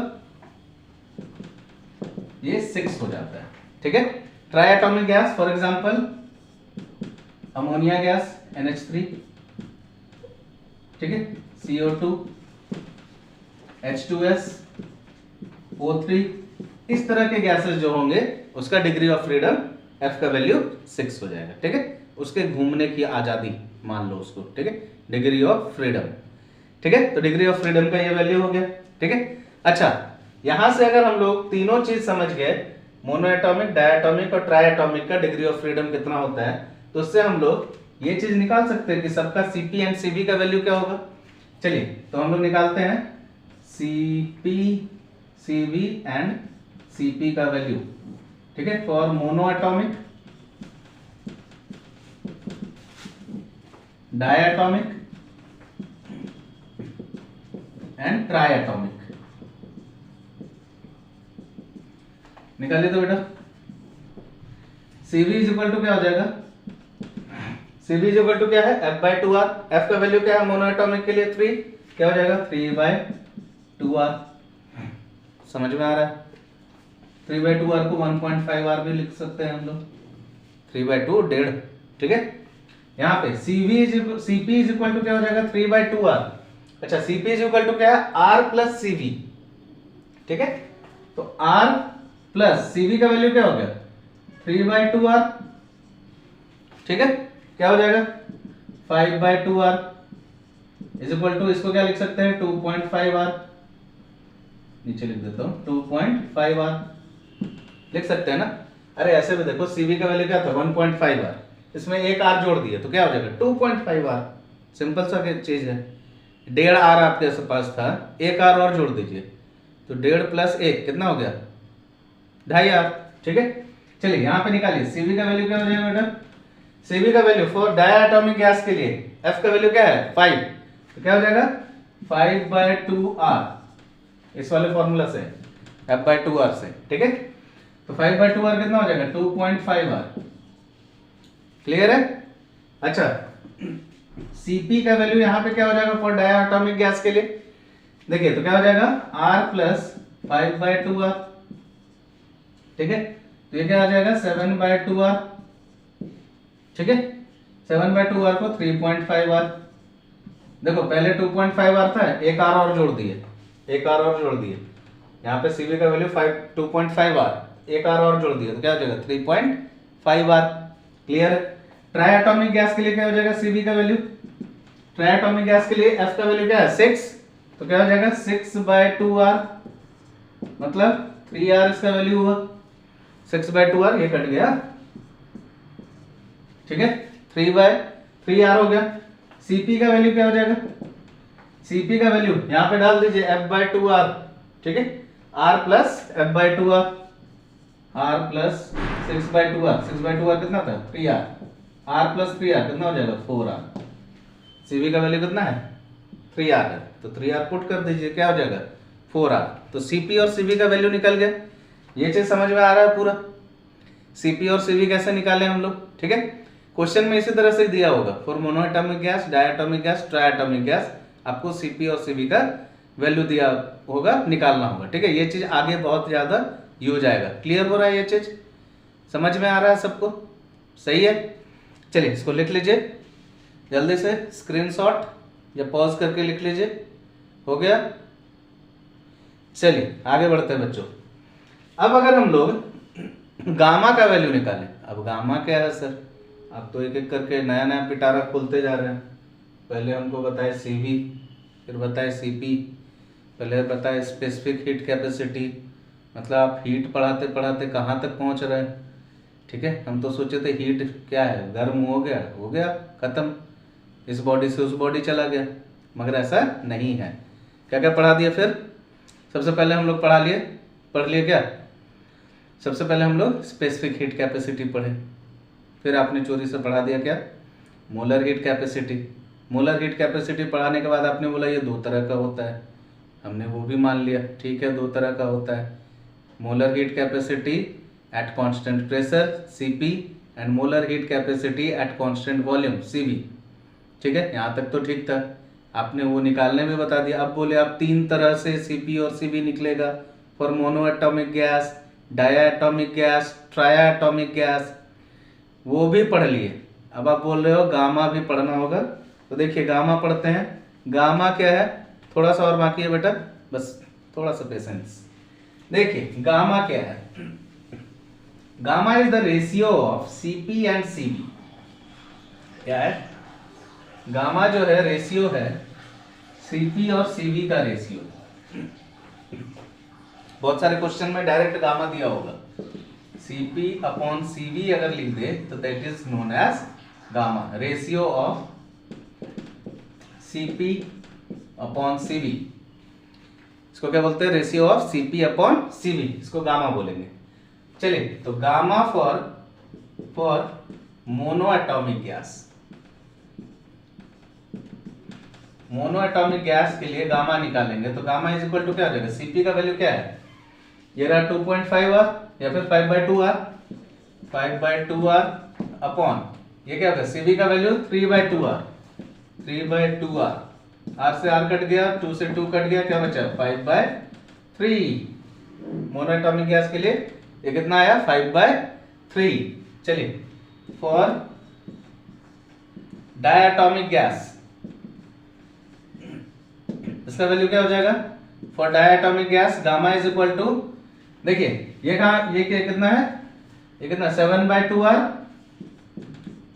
ये 6 हो जाता है। ठीक है, try atomic gas, for example ammonia gas NH3, ठीक है, CO2, H2S, O3, इस तरह के गैसेस जो होंगे उसका डिग्री ऑफ फ्रीडम F का वैल्यू 6 हो जाएगा। ठीक है, उसके घूमने की आजादी मान लो उसको, ठीक है, डिग्री ऑफ फ्रीडम, ठीक है। तो डिग्री ऑफ फ्रीडम का ये वैल्यू हो गया, ठीक है। अच्छा, यहां से अगर हम लोग तीनों चीज समझ गए, मोनोएटॉमिक, डायटॉमिक और ट्राइएटॉमिक का डिग्री ऑफ फ्रीडम कितना होता है, तो उससे हम लोग ये चीज निकाल सकते हैं कि सबका सीपी एंड सीबी का वैल्यू क्या होगा। चलिए तो हम लोग निकालते हैं सीपी, सीबी एंड सीपी का वैल्यू, ठीक है, for monoatomic, diatomic and triatomic. निकालिए तो बेटा, CV इज इक्वल टू क्या हो जाएगा, CV इज इक्वल टू क्या है, F/2R। F का वैल्यू क्या है मोनोएटॉमिक के लिए 3, क्या हो जाएगा 3/2R। समझ में आ रहा है, 3/2R को 1.5R भी लिख सकते हैं हम लोग, 3/2 1.5, ठीक है। यहाँ पे CP इज इक्वल टू क्या हो जाएगा 3/2R। अच्छा, CP इज इक्वल टू क्या है, R प्लस CV, ठीक है। तो R प्लस CV का वैल्यू क्या हो गया 3/2R, ठीक है। क्या हो जाएगा 5/2R इज इक्वल टू, इसको क्या लिख सकते हैं 2.5R, नीचे लिख देता हूं 2.5R लिख सकते हैं ना। अरे ऐसे भी देखो, CV का वैल्यू क्या था 1.5R, इसमें एक R जोड़ दिया तो क्या हो जाएगा 2.5R। सिंपल सा चीज है, 1.5R आपके पास था, एक R और जोड़ दीजिए तो 1.5 प्लस 1 कितना हो गया 2.5R, ठीक है। चलिए यहाँ पे निकालिए CV का वैल्यू क्या हो जाएगा बेटा, CV का वैल्यू फॉर डायटॉमिक गैस के लिए F का वैल्यू क्या है 5, तो क्या हो जाएगा 5/2R, इस वाले फॉर्मूला से F/2R से, ठीक है। तो 5/2R कितना हो जाएगा 2.5R, क्लियर है। अच्छा, CP का वैल्यू यहाँ पे क्या हो जाएगा फॉर डायटॉमिक गैस के लिए, देखिए तो क्या हो जाएगा R प्लस 5/2R, ठीक है। तो ये क्या आ जाएगा 7/2R, ठीक है। 7/2R को 3.5R, देखो पहले 2.5R था, एक R और जोड़ दिए, एक R और जोड़ दिए, यहाँ पे CV का वैल्यू 2.5R, एक R और जोड़ दिए तो क्या हो जाएगा 3.5R, क्लियर है। ट्राइएटॉमिक गैस के लिए क्या हो जाएगा CV का वैल्यू, ट्राइएटॉमिक गैस के लिए F का वैल्यू क्या है 6, तो क्या हो जाएगा 6/2R, मतलब 3R इसका वैल्यू हुआ, 6/2R ये कट गया, ठीक है, 3/3R हो गया। CP का वैल्यू क्या हो जाएगा, CP का वैल्यू यहाँ पे डाल दीजिए F/2R, ठीक है, R plus F/2R, R plus 6/2R, 6/2R कितना था 3R, R प्लस 3R कितना हो जाएगा 4R। CV का वैल्यू कितना है 3R है, तो 3R पुट कर दीजिए, क्या हो जाएगा 4R। तो CP और CV का वैल्यू निकल गया, ये चीज समझ में आ रहा है पूरा, CP और CV कैसे निकाले हम लोग, ठीक है। क्वेश्चन में इसी तरह से दिया होगा for monoatomic gas, diatomic gas, triatomic gas, आपको CP और CV का वैल्यू दिया होगा, निकालना होगा, ठीक है। ये चीज आगे बहुत ज्यादा यूज आएगा, क्लियर हो रहा है, ये चीज समझ में आ रहा है सबको, सही है। चलिए इसको लिख लीजिए जल्दी से, स्क्रीनशॉट या पॉज करके लिख लीजिए, हो गया। चलिए आगे बढ़ते हैं बच्चों। अब अगर हम लोग गामा का वैल्यू निकालें, अब गामा क्या है सर, आप तो एक एक करके नया नया पिटारा खोलते जा रहे हैं, पहले हमको बताए CV, फिर बताए CP, पहले बताए स्पेसिफिक हीट कैपेसिटी, मतलब आप हीट पढ़ाते पढ़ाते कहाँ तक पहुँच रहे हैं, ठीक है। हम तो सोचे थे हीट क्या है, गर्म हो गया खत्म, इस बॉडी से उस बॉडी चला गया, मगर ऐसा नहीं है। क्या क्या पढ़ा दिया फिर, सबसे पहले हम लोग पढ़ लिए क्या, सबसे पहले हम लोग स्पेसिफिक हीट कैपेसिटी पढ़े, फिर आपने चोरी से पढ़ा दिया क्या molar heat capacity. Molar heat capacity पढ़ाने के बाद आपने बोला ये 2 तरह का होता है, हमने वो भी मान लिया, ठीक है 2 तरह का होता है, molar heat capacity at constant pressure CP and molar heat capacity at constant volume CV, ठीक है। यहाँ तक तो ठीक था, आपने वो निकालने में बता दिया। अब बोले आप 3 तरह से CP और CV निकलेगा for monoatomic gas, diatomic gas, triatomic gas, वो भी पढ़ लिए। अब आप बोल रहे हो गामा भी पढ़ना होगा, तो देखिए गामा पढ़ते हैं। गामा क्या है, थोड़ा सा और बाकी है बेटा, बस थोड़ा सा पेशेंस। देखिए गामा क्या है, gamma is the ratio of CP and CV, क्या है गामा जो है रेशियो है सीपी और सीवी का रेशियो। बहुत सारे क्वेश्चन में डायरेक्ट गामा दिया होगा, सीपी अपॉन सीवी अगर लिख दे तो that is known as gamma, ratio of CP upon CV. इसको क्या बोलते हैं? Ratio of CP upon CV, इसको गामा बोलेंगे। चलिए, तो gamma for monoatomic gas, monoatomic gas के लिए गामा निकालेंगे तो गामा इज इक्वल टू क्या हो जाएगा? सीपी का वैल्यू क्या है? ये रहा 2.5 आर या फिर 5/2 आर, 5/2 आर अपॉन ये क्या होगा? सीवी का वैल्यू 3/2 आर, 3/2 आर, आर से आर कट गया, 2 से 2 कट गया, क्या बचा? 5/3। मोनो एटॉमिक गैस के लिए ये कितना आया? 5/3। चलिए, फॉर डायटॉमिक गैस इसका वैल्यू क्या हो जाएगा? For diatomic gas gamma is equal to, देखिए ये कहा, ये कितना है? ये कितना? 7/2 R,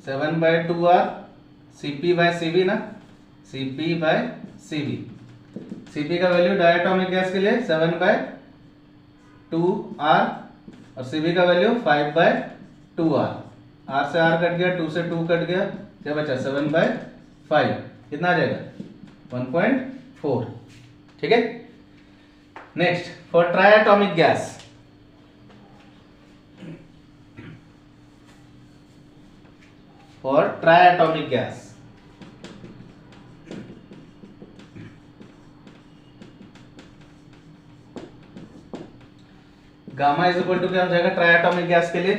7/2 R CP by CV ना, सीपी बाय सीवी। सीपी का वैल्यू डायटॉमिक गैस के लिए 7/2 आर और सीवी का वैल्यू 5/2 आर, आर से आर कट गया, 2 से 2 कट गया, क्या बचा? 7/5, कितना आ जाएगा? 1.4। ठीक है। Next, for triatomic gas, for triatomic gas gamma is equal to क्या हो जाएगा? ट्राइएटॉमिक गैस के लिए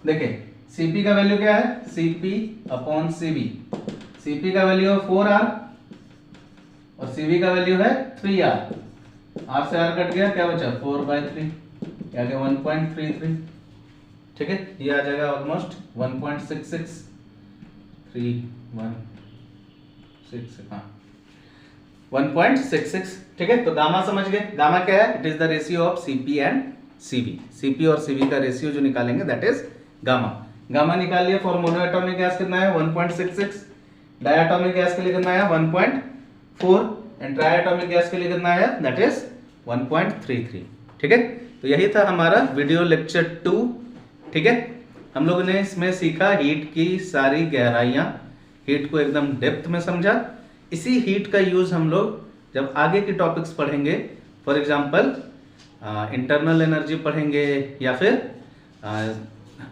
देखिए सीपी का वैल्यू क्या है? CP upon CV. सीपी का वैल्यू है 4R और सीवी का वैल्यू है 3R, आर से आर कट गया, क्या बचा? 4/3, क्या गया? 1.33। ठीक है, ये आ जाएगा ऑलमोस्ट 1.66, 3.166, हाँ 1.66। ठीक है, तो गामा समझ गए। गामा क्या है? It is the ratio of CP and CV. CP और सीवी का रेशियो जो निकालेंगे दैट इज गामा। गामा निकाल लिया। फॉर मोनोएटॉमिक गैस कितना है? 1.66। डायटॉमिक गैस के लिए कितना है? 1.4 एंड ट्राइएटॉमिक गैस के लिए कितना है? That is 1.33। ठीक है, तो यही था हमारा वीडियो लेक्चर 2। ठीक है, हम लोगों ने इसमें सीखा हीट की सारी गहराइयां, हीट को एकदम डेप्थ में समझा। इसी हीट का यूज हम लोग जब आगे के टॉपिक्स पढ़ेंगे, फॉर एग्जांपल इंटरनल एनर्जी पढ़ेंगे या फिर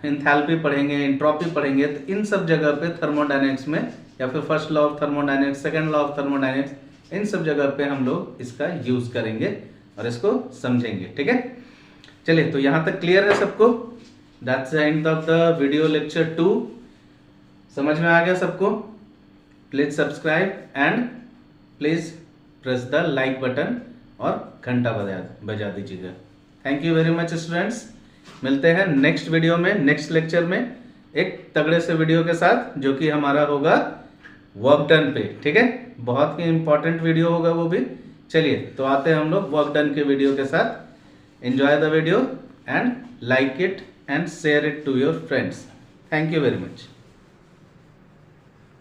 एंथैल्पी पढ़ेंगे, एंट्रोपी पढ़ेंगे, तो इन सब जगह पे थर्मोडायनेमिक्स में या फिर first law of thermodynamics, second law of thermodynamics, इन सब जगह पे हम लोग इसका यूज करेंगे और इसको समझेंगे। ठीक है, चलिए, तो यहां तक क्लियर है सबको? That's the end of the video lecture 2। समझ में आ गया सबको? Please subscribe and please press the like button और घंटा बजा दीजिएगा। Thank you very much students. मिलते हैं नेक्स्ट वीडियो में, नेक्स्ट लेक्चर में एक तगड़े से वीडियो के साथ, जो कि हमारा होगा वर्क डन पे। ठीक है, बहुत ही इंपॉर्टेंट वीडियो होगा वो भी। चलिए, तो आते हैं हम लोग वर्क डन के वीडियो के साथ। Enjoy the video and like it and share it to your friends. Thank you very much.